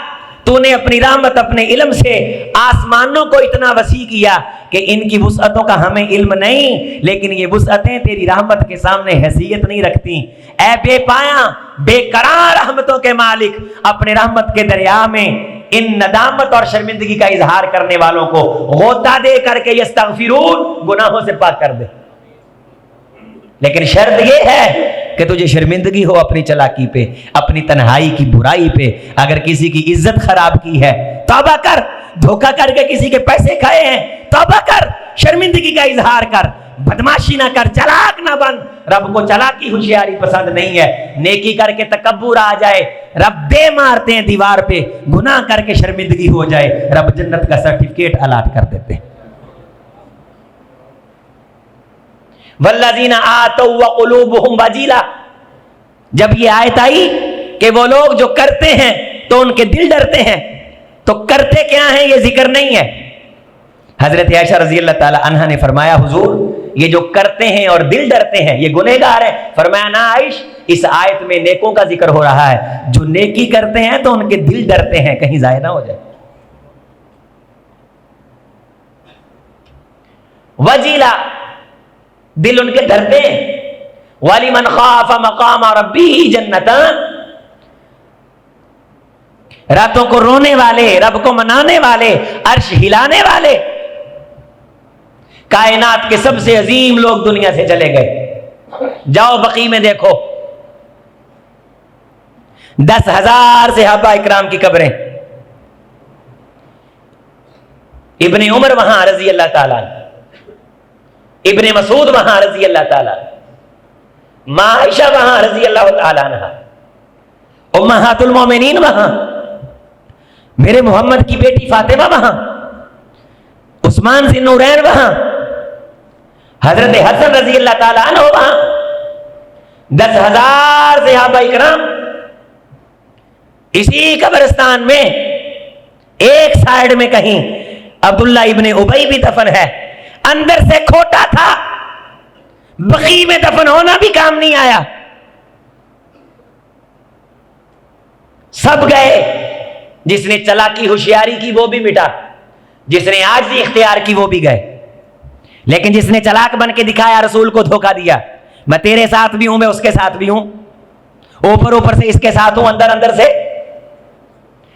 تو نے اپنی رحمت اپنے علم سے آسمانوں کو اتنا وسیع کیا کہ ان کی وسعتوں کا ہمیں علم نہیں، لیکن یہ وسعتیں تیری رحمت کے سامنے حیثیت نہیں رکھتی۔ اے بے پایاں بے قرار رحمتوں کے مالک، اپنے رحمت کے دریا میں ان ندامت اور شرمندگی کا اظہار کرنے والوں کو غوطہ دے کر کے یستغفرون، گناہوں سے پاک کر دے۔ لیکن شرط یہ ہے کہ تجھے شرمندگی ہو اپنی چلاکی پہ، اپنی تنہائی کی برائی پہ۔ اگر کسی کی عزت خراب کی ہے توبہ کر، دھوکہ کر کے کسی کے پیسے کھائے ہیں توبہ کر، شرمندگی کا اظہار کر، بدماشی نہ کر، چلاک نہ بن۔ رب کو چلاکی ہوشیاری پسند نہیں ہے۔ نیکی کر کے تکبر آ جائے، رب دے مارتے ہیں دیوار پہ، گناہ کر کے شرمندگی ہو جائے، رب جنت کا سرٹیفکیٹ الاٹ کر دیتے ہیں۔ والذین آتوا وقلوبہم وجیلہ، جب یہ آیت آئی کہ وہ لوگ جو کرتے ہیں تو ان کے دل ڈرتے ہیں، تو کرتے کیا ہیں یہ ذکر نہیں ہے۔ حضرت عائشہ رضی اللہ تعالی عنہا نے فرمایا حضور یہ جو کرتے ہیں اور دل ڈرتے ہیں یہ گنہگار ہیں۔ فرمایا نا عائش، اس آیت میں نیکوں کا ذکر ہو رہا ہے، جو نیکی کرتے ہیں تو ان کے دل ڈرتے ہیں کہیں ضائع نہ ہو جائے۔ وجیلہ، دل ان کے ڈرتے ہیں۔ وَلِمَنْ خَافَ مَقَامَ رَبِّهِ جَنَّتَانِ، راتوں کو رونے والے، رب کو منانے والے، عرش ہلانے والے، کائنات کے سب سے عظیم لوگ دنیا سے چلے گئے۔ جاؤ بقیع میں دیکھو، 10,000 صحابہ اکرام کی قبریں، ابن عمر وہاں رضی اللہ تعالیٰ، ابن مسعود وہاں رضی اللہ تعالیٰ، ماں عائشہ وہاں رضی اللہ تعالیٰ عنہ، امہات المومنین وہاں، میرے محمد کی بیٹی فاطمہ وہاں، عثمان ذی النورین وہاں، حضرت حسن رضی اللہ تعالیٰ عنہ وہاں، 10,000 صحابہ اکرام اسی قبرستان میں۔ ایک سائیڈ میں کہیں عبداللہ ابن ابی بھی دفن ہے، اندر سے کھوٹا تھا، بقیع میں دفن ہونا بھی کام نہیں آیا، سب گئے۔ جس نے چلاکی ہوشیاری کی وہ بھی مٹا، جس نے عاجزی اختیار کی وہ بھی گئے، لیکن جس نے چلاک بن کے دکھایا، رسول کو دھوکہ دیا، میں تیرے ساتھ بھی ہوں، میں اس کے ساتھ بھی ہوں، اوپر اوپر سے اس کے ساتھ ہوں، اندر اندر سے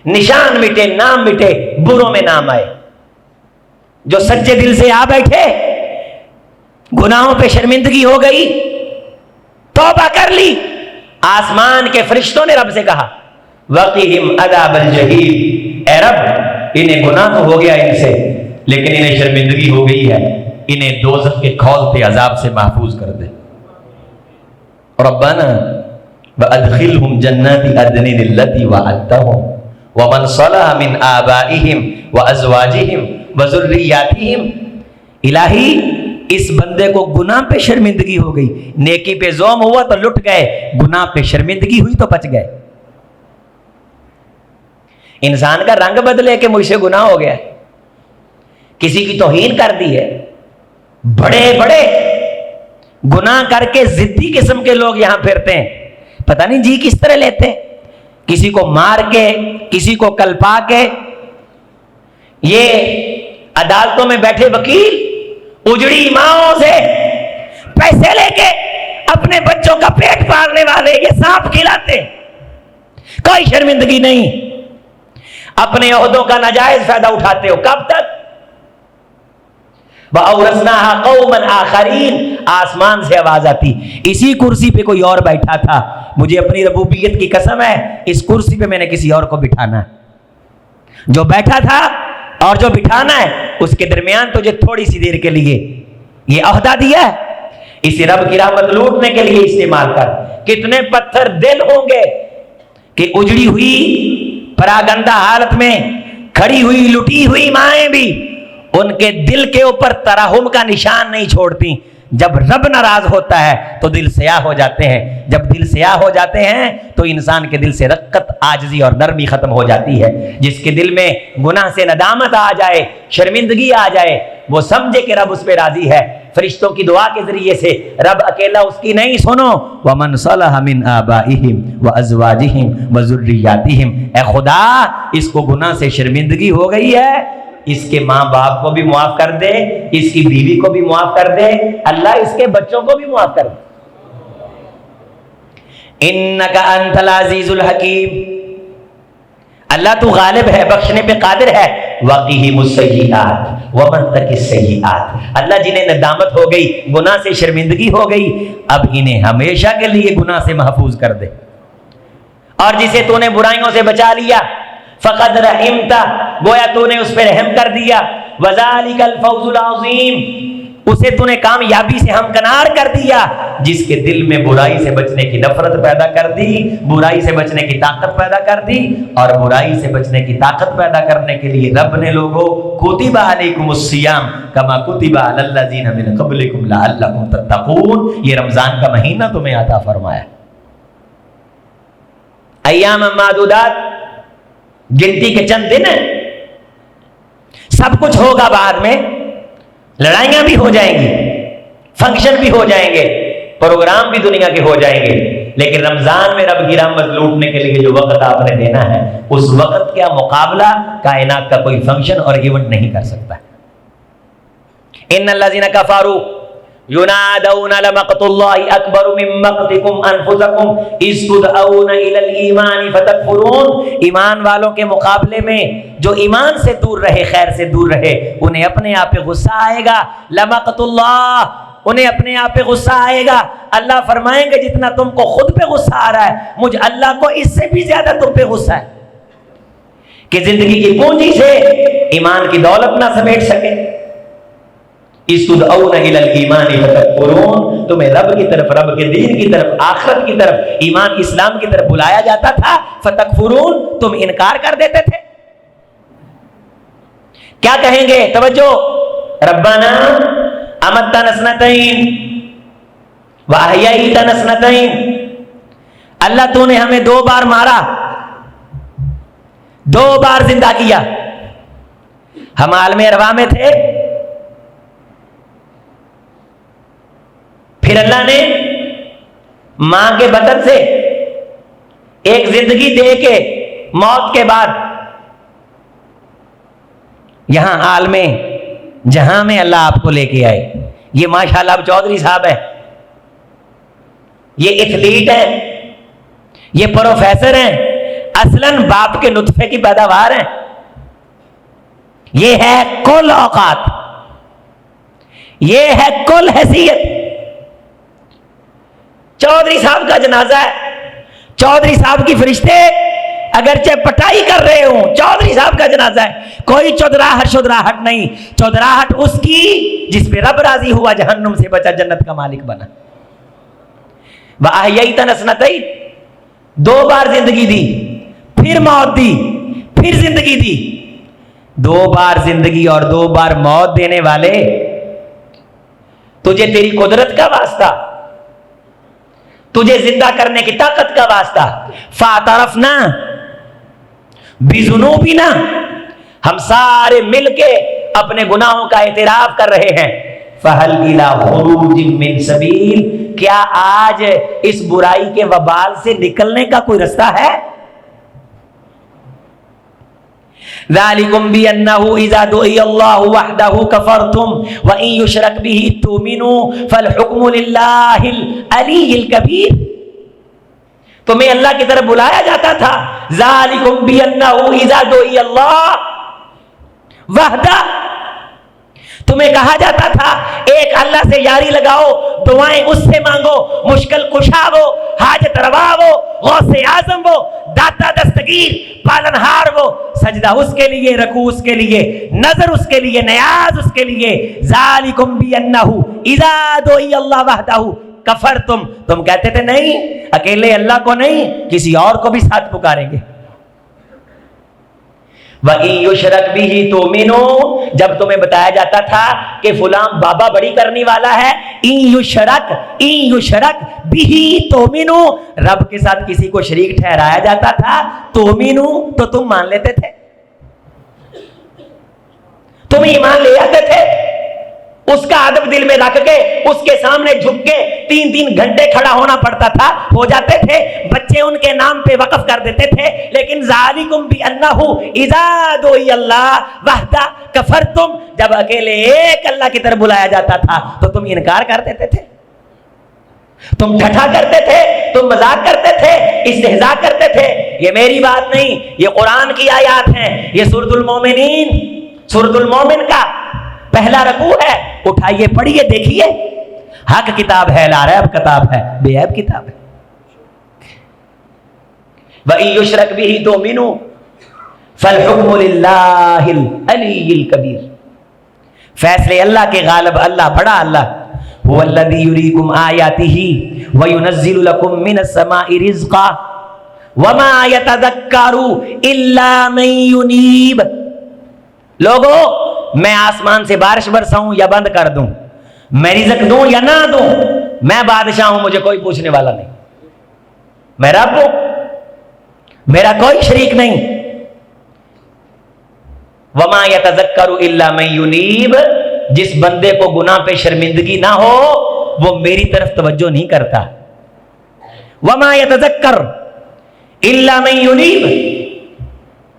نشان مٹے، نام مٹے، بروں میں نام آئے۔ جو سچے دل سے آ بیٹھے، گناہوں پہ شرمندگی ہو گئی، توبہ کر لی، آسمان کے فرشتوں نے رب سے کہا وَقِهِمْ عَذَابَ الْجَحِيمِ، اے رب انہیں گناہ تو ہو گیا ان سے، لیکن انہیں شرمندگی ہو گئی ہے، انہیں دوزخ کے کھولتے عذاب سے محفوظ کر دے۔ ربنا وَأَدْخِلْهُمْ جَنَّاتِ عَدْنٍ الَّتِي وَعَدتَّهُمْ وَمَنْ صَلَحَ مِنْ آبَائِهِمْ وَأَزْوَاجِهِمْ وَذُرِّيَّاتِهِمْ۔ الہی اس بندے کو گناہ پہ شرمندگی ہو گئی، نیکی پہ زوم ہوا تو لٹ گئے، گناہ پہ شرمندگی ہوئی تو بچ گئے۔ انسان کا رنگ بدلے کہ مجھ سے گناہ ہو گیا، کسی کی توہین کر دی ہے، بڑے بڑے گناہ کر کے ضدی قسم کے لوگ یہاں پھرتے ہیں، پتہ نہیں جی کس طرح لیتے ہیں، کسی کو مار کے، کسی کو کلپا کے۔ یہ عدالتوں میں بیٹھے وکیل اجڑی ماؤں سے پیسے لے کے اپنے بچوں کا پیٹ پالنے والے یہ سانپ کھلاتے، کوئی شرمندگی نہیں، اپنے عہدوں کا ناجائز فائدہ اٹھاتے ہو۔ کب تک؟ وَأَوْرَثْنَاهَا قَوْمًا آخَرِينَ، آسمان سے آواز آتی، اسی کرسی پہ کوئی اور بیٹھا تھا، مجھے اپنی ربوبیت کی قسم ہے اس کرسی پہ میں نے کسی اور کو بٹھانا ہے، جو بیٹھا تھا اور جو بٹھانا ہے اس کے درمیان تجھے تھوڑی سی دیر کے لیے یہ عہدہ دیا ہے، اسی رب کی رحمت لوٹنے کے لیے استعمال کر۔ کتنے پتھر دل ہوں گے کہ اجڑی ہوئی پراگندہ حالت میں کھڑی ہوئی لٹی ہوئی مائیں بھی ان کے دل کے اوپر ترحم کا نشان نہیں چھوڑتی۔ جب رب ناراض ہوتا ہے تو دل سیاہ ہو جاتے ہیں، جب دل سیاہ ہو جاتے ہیں تو انسان کے دل سے رقت، عاجزی اور نرمی ختم ہو جاتی ہے۔ جس کے دل میں گناہ سے ندامت آ جائے، شرمندگی آ جائے، وہ سمجھے کہ رب اس پہ راضی ہے۔ فرشتوں کی دعا کے ذریعے سے رب اکیلا اس کی نہیں، سنو وَمَنْ صَلَحَ مِنْ آبَائِهِمْ وَأَزْوَاجِهِمْ وَذُرِّيَّاتِهِمْ، اے خدا اس کو گناہ سے شرمندگی ہو گئی ہے، اس کے ماں باپ کو بھی معاف کر دے، اس کی بیوی کو بھی معاف کر دے، اللہ اس کے بچوں کو بھی معاف کر دے۔ اِنَّكَ أَنْتَ الْعَزِيزُ الْحَكِيمُ، اللہ تو غالب ہے، بخشنے پہ قادر ہے. وَقِهِمُ السَّيِّئَاتِ وَمَن تَقِ السَّيِّئَاتِ. اللہ جنہیں ندامت ہو گئی، گناہ سے شرمندگی ہو گئی، اب انہیں ہمیشہ کے لیے گناہ سے محفوظ کر دے. اور جسے تو نے برائیوں سے بچا لیا، فقد رحمتا، گویا تو نے اس پہ رحم کر دیا. وَذَلِكَ الْفَوْزُ الْعَظِيمُ، اسے تو نے کامیابی سے ہمکنار کر دیا. جس کے دل میں برائی سے بچنے کی نفرت پیدا کر دی، برائی سے بچنے کی طاقت پیدا کر دی. اور برائی سے بچنے کی طاقت پیدا کرنے کے لیے رب نے لوگوں کتب علیکم الصیام کما کتب علی الذین من قبلکم لعلکم تتقون، یہ رمضان کا مہینہ تمہیں عطا فرمایا. ایام معدودات، گنتی کے چند دن ہیں. سب کچھ ہوگا بعد میں، لڑائیاں بھی ہو جائیں گی، فنکشن بھی ہو جائیں گے، پروگرام بھی دنیا کے ہو جائیں گے، لیکن رمضان میں رب کی رحمت لوٹنے کے لیے جو وقت آپ نے دینا ہے، اس وقت کا مقابلہ کائنات کا کوئی فنکشن اور ایونٹ نہیں کر سکتا. ان الذین کفروا ینادون لمقت اللہ اکبر من مقتکم انفسکم اذ تدعون الی الایمان فتکفرون. ایمان والوں کے مقابلے میں جو ایمان سے دور رہے، خیر سے دور رہے، انہیں اپنے آپ پہ غصہ آئے گا. لمقت اللہ، انہیں اپنے آپ پہ غصہ آئے گا. اللہ فرمائیں گے جتنا تم کو خود پہ غصہ آ رہا ہے، مجھ اللہ کو اس سے بھی زیادہ تم پہ غصہ ہے کہ زندگی کی پونجی سے ایمان کی دولت نہ سمیٹ سکے. استدعون الی الایمان فتکفرون، تمہیں رب کی طرف، رب کے دین کی طرف، آخرت کی طرف، ایمان اسلام کی طرف بلایا جاتا تھا. فتکفرون، تم انکار کر دیتے تھے. کیا کہیں گے؟ توجہ، ربنا امتنا سنتین واحییتنا سنتین. اللہ تو نے ہمیں 2 بار مارا، 2 بار زندہ کیا. ہم عالم ارواح میں تھے، پھر اللہ نے ماں کے بطن سے ایک زندگی دے کے موت کے بعد یہاں عالم جہاں میں اللہ آپ کو لے کے آئے. یہ ماشاءاللہ اب چودھری صاحب ہے، یہ ایتھلیٹ ہے، یہ پروفیسر ہیں، اصلاً باپ کے نطفے کی پیداوار ہیں. یہ ہے کل اوقات، یہ ہے کل حیثیت. چودھری صاحب کا جنازہ ہے، چودھری صاحب کی فرشتے اگرچہ پٹائی کر رہے ہوں، چودھری صاحب کا جنازہ ہے. کوئی چودراہٹ نہیں، چودراہٹ اس کی جس پہ رب راضی ہوا، جہنم سے بچا، جنت کا مالک بنا. وَأَحْيَيْتَنَا اثْنَتَيْنِ، 2 بار زندگی دی، پھر موت دی، پھر زندگی دی. 2 بار زندگی اور 2 بار موت دینے والے، تجھے تیری قدرت کا واسطہ، تجھے زندہ کرنے کی طاقت کا واسطہ. فَاعْتَرَفْنَا بِذُنُوبِنَا، ہم سارے مل کے اپنے گناہوں کا اعتراف کر رہے ہیں. فَهَلْ إِلَىٰ خُرُوجٍ مِّن سَبِيلٍ، کیا آج اس برائی کے وبال سے نکلنے کا کوئی رستہ ہے؟ ذَلِكُمْ بِأَنَّهُ إِذَا دُعِيَ اللَّهُ وَحْدَهُ كَفَرْتُمْ وَإِن يُشْرَكْ بِهِ تُؤْمِنُوا فَالْحُكْمُ لِلَّهِ الْعَلِيِّ الْكَبِيرِ. تمہیں اللہ کی طرف بلایا جاتا تھا. ذَلِكُمْ بِأَنَّهُ إِذَا دُعِيَ اللَّهُ وَحْدَهُ، تمہیں کہا جاتا تھا ایک اللہ سے یاری لگاؤ، دعائیں اس سے مانگو، مشکل کشا وہ، حاجت روا وہ، غوث اعظم وہ، داتا دستگیر، پالنہار وہ. سجدہ اس کے لیے، رکوع اس کے لیے، نظر اس کے لیے، نیاز اس کے لیے. ذالکم بانہ اذا دعی اللہ وحدہ کفرتم، تم کہتے تھے نہیں، اکیلے اللہ کو نہیں، کسی اور کو بھی ساتھ پکاریں گے. وَإِن يُشْرَكْ بِهِ تُؤْمِنُوا، جب تمہیں بتایا جاتا تھا کہ فلاں بابا بڑی کرنی والا ہے. إِن يُشْرَكْ بِهِ تُؤْمِنُوا، رب کے ساتھ کسی کو شریک ٹھہرایا جاتا تھا، تُؤْمِنُوا تو تم مان لیتے تھے، تم ایمان لے آتے تھے. اس کا ادب دل میں رکھ کے اس کے سامنے جھک کے 3 گھنٹے کھڑا ہونا پڑتا تھا، ہو جاتے تھے. بچے ان کے نام پہ وقف کر دیتے تھے. لیکن ذالکم بانہ اذا دعی اللہ وحدہ کفرتم، جب اکیلے ایک اللہ کی طرف بلایا جاتا تھا تو تم انکار کر دیتے تھے. تم ٹھٹھا کرتے تھے، تم مذاق کرتے تھے، استہزاء کرتے تھے. یہ میری بات نہیں، یہ قرآن کی آیات ہیں. یہ سورۃ المومنین، سورۃ المومن کا پہلا رکوع ہے. اٹھائیے پڑھیے دیکھیے. حق کتاب ہے، لا ریب کتاب ہے، بے عیب کتاب ہے. وَإِن يُشْرَكْ بِهِ تُؤْمِنُوا فَالْحُكْمُ لِلَّهِ الْعَلِيِّ الْكَبِيرِ. فیصلے اللہ کے غالب اللہ، بڑا اللہ. هُوَ الَّذِي يُرِيكُمْ آيَاتِهِ وَيُنَزِّلُ لَكُم مِّنَ السَّمَاءِ رِزْقًا وَمَا يَتَذَكَّرُ إِلَّا مَن يُنِيبُ. لوگو، میں آسمان سے بارش برساؤں یا بند کر دوں، میں رزق دوں یا نہ دوں، میں بادشاہ ہوں، مجھے کوئی پوچھنے والا نہیں. میں رب ہوں، میرا کوئی شریک نہیں. وما یتذکر الا من ینیب. جس بندے کو گناہ پہ شرمندگی نہ ہو وہ میری طرف توجہ نہیں کرتا. وما یتذکر الا من ینیب.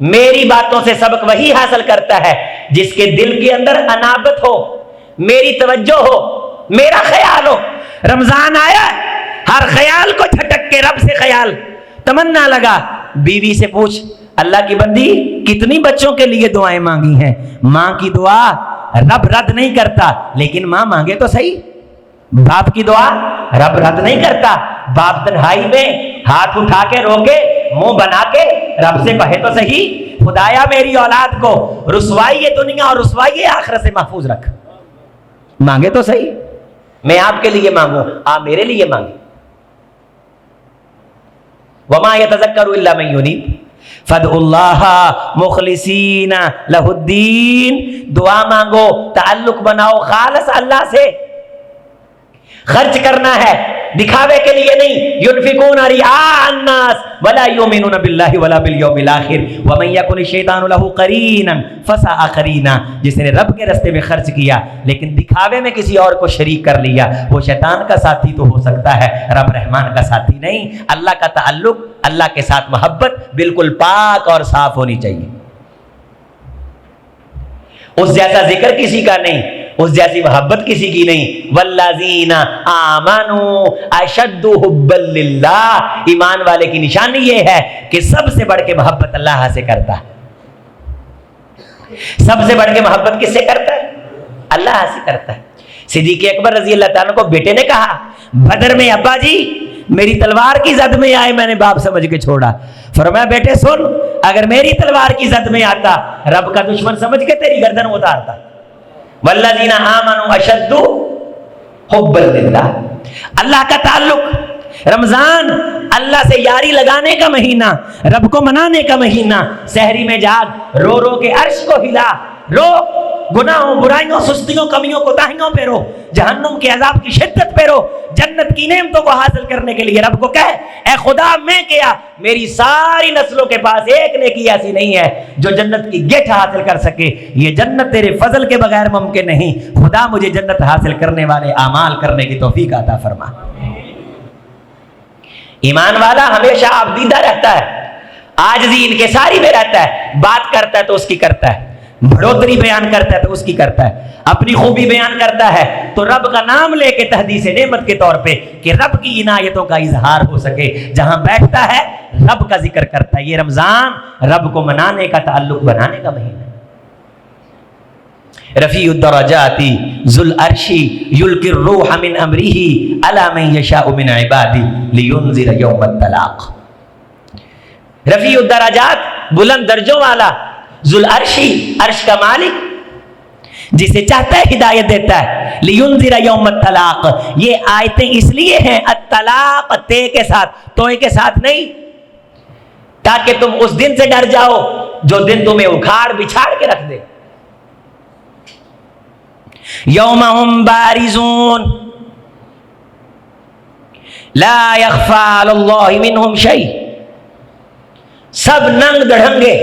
میری باتوں سے سبق وہی حاصل کرتا ہے جس کے دل کے اندر انابت ہو، میری توجہ ہو، میرا خیال ہو. رمضان آیا، ہر خیال کو جھٹک کے رب سے خیال تمنا لگا. بیوی سے پوچھ، اللہ کی بندی کتنی بچوں کے لیے دعائیں مانگی ہیں؟ ماں کی دعا رب رد نہیں کرتا، لیکن ماں مانگے تو صحیح. باپ کی دعا رب رد نہیں کرتا. باپ تنہائی میں ہاتھ اٹھا کے روکے، منہ بنا کے رب سے کہے تو صحیح، خدایا میری اولاد کو رسوائی دنیا اور رسوائی آخرت سے محفوظ رکھ. مانگے تو صحیح. میں آپ کے لیے مانگوں، آپ میرے لیے مانگیں. وما يتذكر الا من ينيب فادعوا الله مخلصين له الدين. دعا مانگو، تعلق بناؤ خالص اللہ سے. خرچ کرنا ہے دکھاوے کے لیے نہیں. ينفقون رئاء الناس ولا يؤمنون بالله ولا باليوم الاخر ومن يكن الشيطان له قرينا فساء قرينا. جس نے رب کے راستے میں خرچ کیا لیکن دکھاوے میں کسی اور کو شریک کر لیا، وہ شیطان کا ساتھی تو ہو سکتا ہے، رب رحمان کا ساتھی نہیں. اللہ کا تعلق، اللہ کے ساتھ محبت بالکل پاک اور صاف ہونی چاہیے. اس جیسا ذکر کسی کا نہیں، اس جیسی محبت کسی کی نہیں. والذین آمنوا اشد حبا للہ. ایمان والے کی نشانی یہ ہے کہ سب سے بڑھ کے محبت اللہ سے کرتا ہے. سب سے بڑھ کے محبت کس سے کرتا ہے؟ اللہ سے کرتا ہے. صدیق اکبر رضی اللہ تعالیٰ کو بیٹے نے کہا بدر میں، ابا جی میری تلوار کی زد میں آئے، میں نے باپ سمجھ کے چھوڑا. فرمایا بیٹے سن، اگر میری تلوار کی زد میں آتا رب کا دشمن سمجھ کے تیری گردن اتارتا. والذین آمنوا اشد حبا للہ. اللہ کا تعلق. رمضان اللہ سے یاری لگانے کا مہینہ، رب کو منانے کا مہینہ. سحری میں جاگ، رو رو کے عرش کو ہلا، رو، گناہوں، برائیوں، سستیوں، کمیوں، کوتاہیوں پہ رو، جہنم کے عذاب کی شدت پہ رو. جنت کی نعمتوں کو حاصل کرنے کے لیے رب کو کہے اے خدا میں کیا، میری ساری نسلوں کے پاس ایک نیکی ایسی نہیں ہے جو جنت کی گٹھ حاصل کر سکے. یہ جنت تیرے فضل کے بغیر ممکن نہیں. خدا مجھے جنت حاصل کرنے والے اعمال کرنے کی توفیق عطا فرما. ایمان والا ہمیشہ عابدیدہ رہتا ہے، عاجزی انکساری میں رہتا ہے. بات کرتا ہے تو اس کی کرتا ہے، بڑھوتری بیان کرتا ہے تو اس کی کرتا ہے، اپنی خوبی بیان کرتا ہے تو رب کا نام لے کے تحدیث نعمت کے طور پہ کہ رب کی عنایتوں کا اظہار ہو سکے. جہاں بیٹھتا ہے رب کا ذکر کرتا ہے. یہ رمضان رب کو منانے کا، تعلق بنانے کا مہینہ. رفیع الدرجات ذو العرش یلقی الروح من امرہ علی من یشاء من عبادہ لینذر یوم الطلاق. رفیع الدرجات، بلند درجوں والا، ذو العرشی، عرش کا مالک، جسے چاہتا ہے ہدایت دیتا ہے. لینذر یوم الطلاق. یہ آیتیں اس لیے ہیں الطلاق تے کے ساتھ، توئے کے ساتھ نہیں، تاکہ تم اس دن سے ڈر جاؤ جو دن تمہیں اکھاڑ بچھاڑ کے رکھ دے. یوم ہم بارزون لا یخفی علی اللہ منہم شیء. سب ننگ دڑھنگے،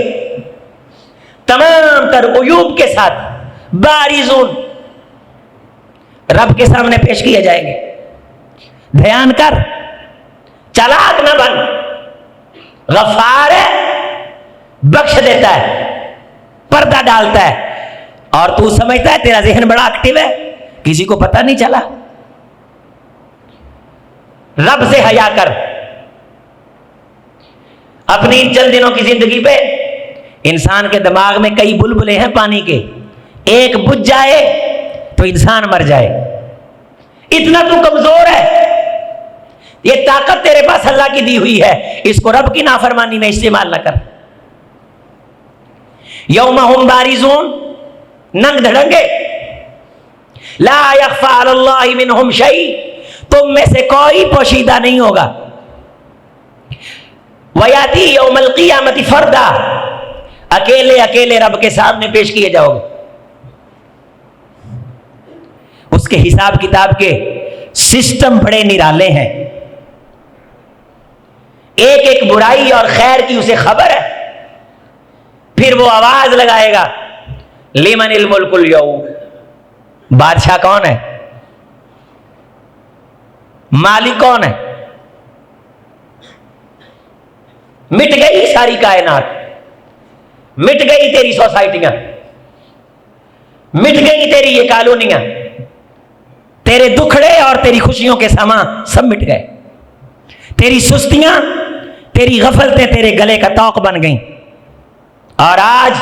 تمام تر عیوب کے ساتھ، بارزون، رب کے سامنے پیش کیے جائیں گے. دھیان کر، چالاک نہ بن. غفار ہے، بخش دیتا ہے، پردہ ڈالتا ہے، اور تو سمجھتا ہے تیرا ذہن بڑا ایکٹیو ہے، کسی کو پتہ نہیں چلا. رب سے حیا کر. اپنی چند دنوں کی زندگی پہ انسان کے دماغ میں کئی بلبلے ہیں پانی کے، ایک بجھ جائے تو انسان مر جائے. اتنا تو کمزور ہے. یہ طاقت تیرے پاس اللہ کی دی ہوئی ہے، اس کو رب کی نافرمانی میں استعمال نہ کر. یوم ہم بارزون، ننگ دھڑنگے. لا یخفی علی اللہ منہم شیء، تم میں سے کوئی پوشیدہ نہیں ہوگا. ویاتی یوم القیامت فردا، اکیلے اکیلے رب کے سامنے پیش کیے جاؤ گے. اس کے حساب کتاب کے سسٹم بڑے نرالے ہیں. ایک ایک برائی اور خیر کی اسے خبر ہے. پھر وہ آواز لگائے گا لمن الملک اليوم، بادشاہ کون ہے، مالک کون ہے. مٹ گئی ساری کائنات، مٹ گئی تیری سوسائٹیاں، مٹ گئی تیری یہ کالونیاں، تیرے دکھڑے اور تیری خوشیوں کے سامان سب مٹ گئے. تیری سستیاں، تیری غفلتیں تیرے گلے کا طوق بن گئیں. اور آج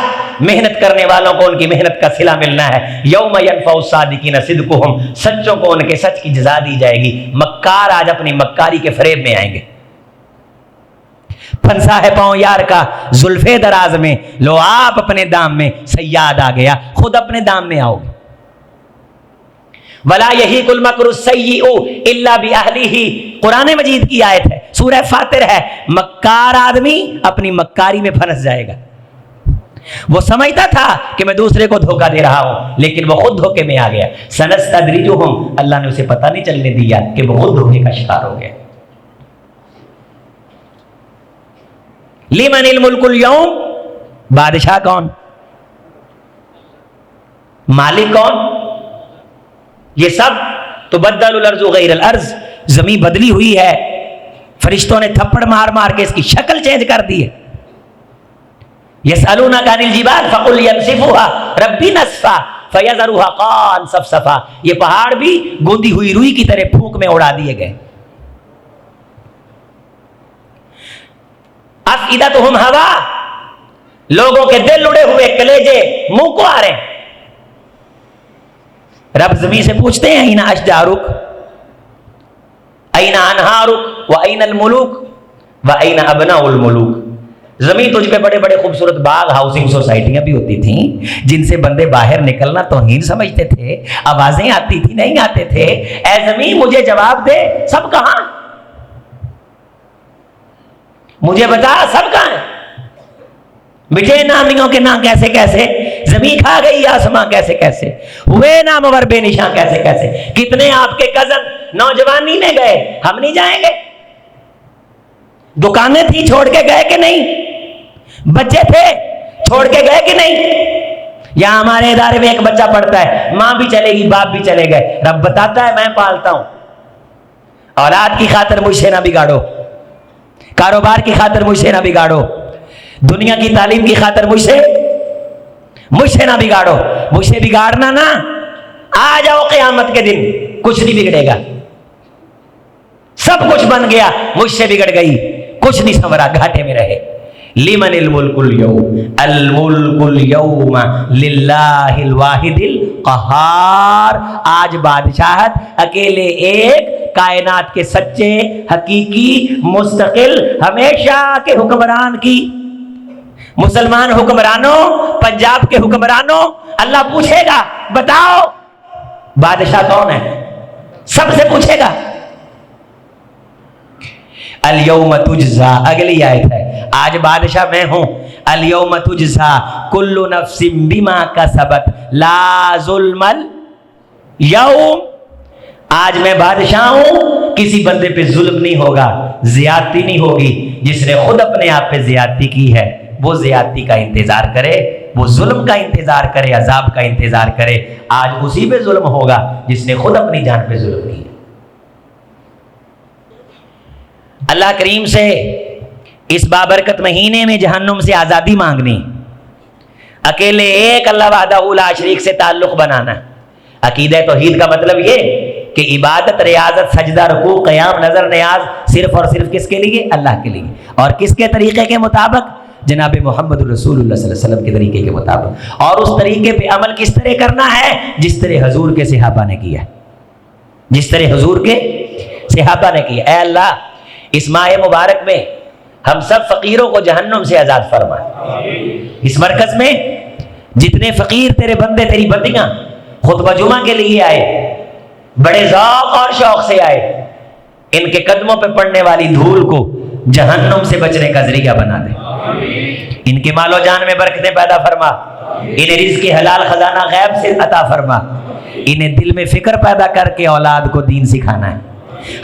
محنت کرنے والوں کو ان کی محنت کا صلہ ملنا ہے. یوم ینفع الصادقین صدقہم، سچوں کو ان کے سچ کی جزا دی جائے گی. مکار آج اپنی مکاری کے فریب میں آئیں گے. پھنسا ہے پاؤں یار کا زلفے دراز میں، لو آپ اپنے دام میں، صیاد آ گیا، خود اپنے دام میں آؤ گے. وَلَا يَحِيقُ الْمَكْرُ السَّيِّئُ إِلَّا بِأَهْلِهِ، قرآن مجید کی آیت ہے، سورہ فاطر ہے. مکار آدمی اپنی مکاری میں پھنس جائے گا. وہ سمجھتا تھا کہ میں دوسرے کو دھوکہ دے رہا ہوں، لیکن وہ خود دھوکے میں آ گیا. سنستدرجہم، اللہ نے اسے پتہ نہیں چلنے دیا کہ وہ خود دھوکے کا شکار ہو گیا. لمن الملک اليوم، بادشاہ کون، مالک کون. یہ سب تبدل الارض غیر الارض، زمین بدلی ہوئی ہے. فرشتوں نے تھپڑ مار مار کے اس کی شکل چینج کر دی ہے. یسألونک عن الجبال فقل ینسفها ربی نسفا فیذرها قاعا صفصفا، یہ پہاڑ بھی گوندی ہوئی روئی کی طرح پھونک میں اڑا دیے گئے. افئدتہم ہوا، لوگوں کے دل اڑے ہوئے، کلیجے منہ کو آ رہے ہیں. رب زمین سے پوچھتے ہیں این اشجارک این انہارک و این الملوک و این ابناء الملوک. زمین تجھ پہ بڑے بڑے خوبصورت باغ، ہاؤسنگ سوسائٹیاں بھی ہوتی تھیں جن سے بندے باہر نکلنا توہین سمجھتے تھے، آوازیں آتی تھی، نہیں آتے تھے. اے زمین مجھے جواب دے، سب کہاں، مجھے بتا سب کہاں ہیں. مٹے نامیوں کے نام کیسے کیسے، زمین کھا گئی آسماں کیسے کیسے، ہوئے نامور بے نشاں کیسے کیسے. کتنے آپ کے کزن نوجوانی میں گئے، ہم نہیں جائیں گے. دکانیں تھی چھوڑ کے گئے کہ نہیں، بچے تھے چھوڑ کے گئے کہ نہیں. یہاں ہمارے ادارے میں ایک بچہ پڑھتا ہے، ماں بھی چلے گی، باپ بھی چلے گئے. رب بتاتا ہے میں پالتا ہوں. اولاد کی خاطر مجھ سے نہ بگاڑو، کاروبار کی خاطر مجھ سے نہ بگاڑو، دنیا کی تعلیم کی خاطر مجھ سے نہ بگاڑو. مجھ سے بگاڑنا نا، آ جاؤ قیامت کے دن کچھ نہیں بگڑے گا. سب کچھ بن گیا، مجھ سے بگڑ گئی، کچھ نہیں سنورا، گھاٹے میں رہے. لمن الملک اليوم، الملک اليوم للہ الواحد القہار. آج بادشاہت اکیلے ایک کائنات کے سچے، حقیقی، مستقل، ہمیشہ کے حکمران کی. مسلمان حکمرانوں، پنجاب کے حکمرانوں، اللہ پوچھے گا بتاؤ بادشاہ کون ہے، سب سے پوچھے گا. الیوم تجزا، اگلی آیت ہے، آج بادشاہ میں ہوں. الیوم تجزا کل نفس بما کسبت لا ظلم اليوم. آج میں بادشاہ ہوں، کسی بندے پہ ظلم نہیں ہوگا، زیادتی نہیں ہوگی. جس نے خود اپنے آپ پہ زیادتی کی ہے وہ زیادتی کا انتظار کرے، وہ ظلم کا انتظار کرے، عذاب کا انتظار کرے. آج اسی پہ ظلم ہوگا جس نے خود اپنی جان پہ ظلم کیا. اللہ کریم سے اس بابرکت مہینے میں جہنم سے آزادی مانگنی، اکیلے ایک اللہ وحدہ لا شریک سے تعلق بنانا. عقیدہ توحید کا مطلب یہ کہ عبادت، ریاضت، سجدہ، رکوع، قیام، نظر، نیاز صرف اور صرف کس کے لیے؟ اللہ کے لیے. اور کس کے طریقے کے مطابق؟ جناب محمد رسول اللہ صلی اللہ علیہ وسلم کے طریقے کے مطابق. اور اس طریقے پہ عمل کس طرح کرنا ہے؟ جس طرح حضور کے صحابہ نے کیا، جس طرح حضور کے صحابہ نے کیا. اے اللہ اس ماہ مبارک میں ہم سب فقیروں کو جہنم سے آزاد فرما. اس مرکز میں جتنے فقیر تیرے بندے تیری بندیاں خطبہ جمعہ کے لیے آئے، بڑے ذوق اور شوق سے آئے، ان کے قدموں پہ پڑنے والی دھول کو جہنم سے بچنے کا ذریعہ بنا دے. ان کے مال و جان میں برکتیں پیدا فرما، انہیں رزق کے حلال خزانہ غیب سے عطا فرما. انہیں دل میں فکر پیدا کر کے اولاد کو دین سکھانا ہے.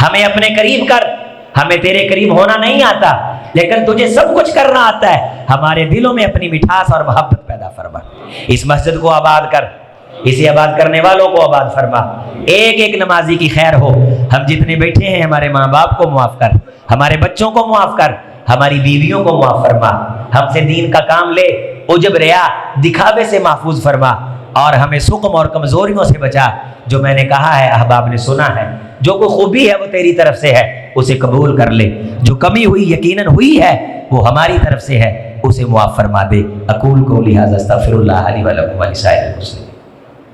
ہمیں اپنے قریب کر. ہمیں تیرے قریب ہونا نہیں آتا لیکن تجھے سب کچھ کرنا آتا ہے. ہمارے دلوں میں اپنی مٹھاس اور محبت پیدا فرما. اس مسجد کو آباد کر، اسے آباد کرنے والوں کو آباد فرما. ایک ایک نمازی کی خیر ہو. ہم جتنے بیٹھے ہیں ہمارے ماں باپ کو معاف کر، ہمارے بچوں کو معاف کر، ہماری بیویوں کو معاف فرما. ہم سے دین کا کام لے، عجب، ریا، دکھاوے سے محفوظ فرما. اور ہمیں سقم اور کمزوریوں سے بچا. جو میں نے کہا ہے احباب نے سنا ہے، جو کوئی خوبی ہے وہ تیری طرف سے ہے، اسے قبول کر لے. جو کمی ہوئی یقیناً ہوئی ہے وہ ہماری طرف سے ہے، اسے معاف فرما دے. اقول قولی ھذا استغفر اللہ لی ولکم ولسائر المسلمین.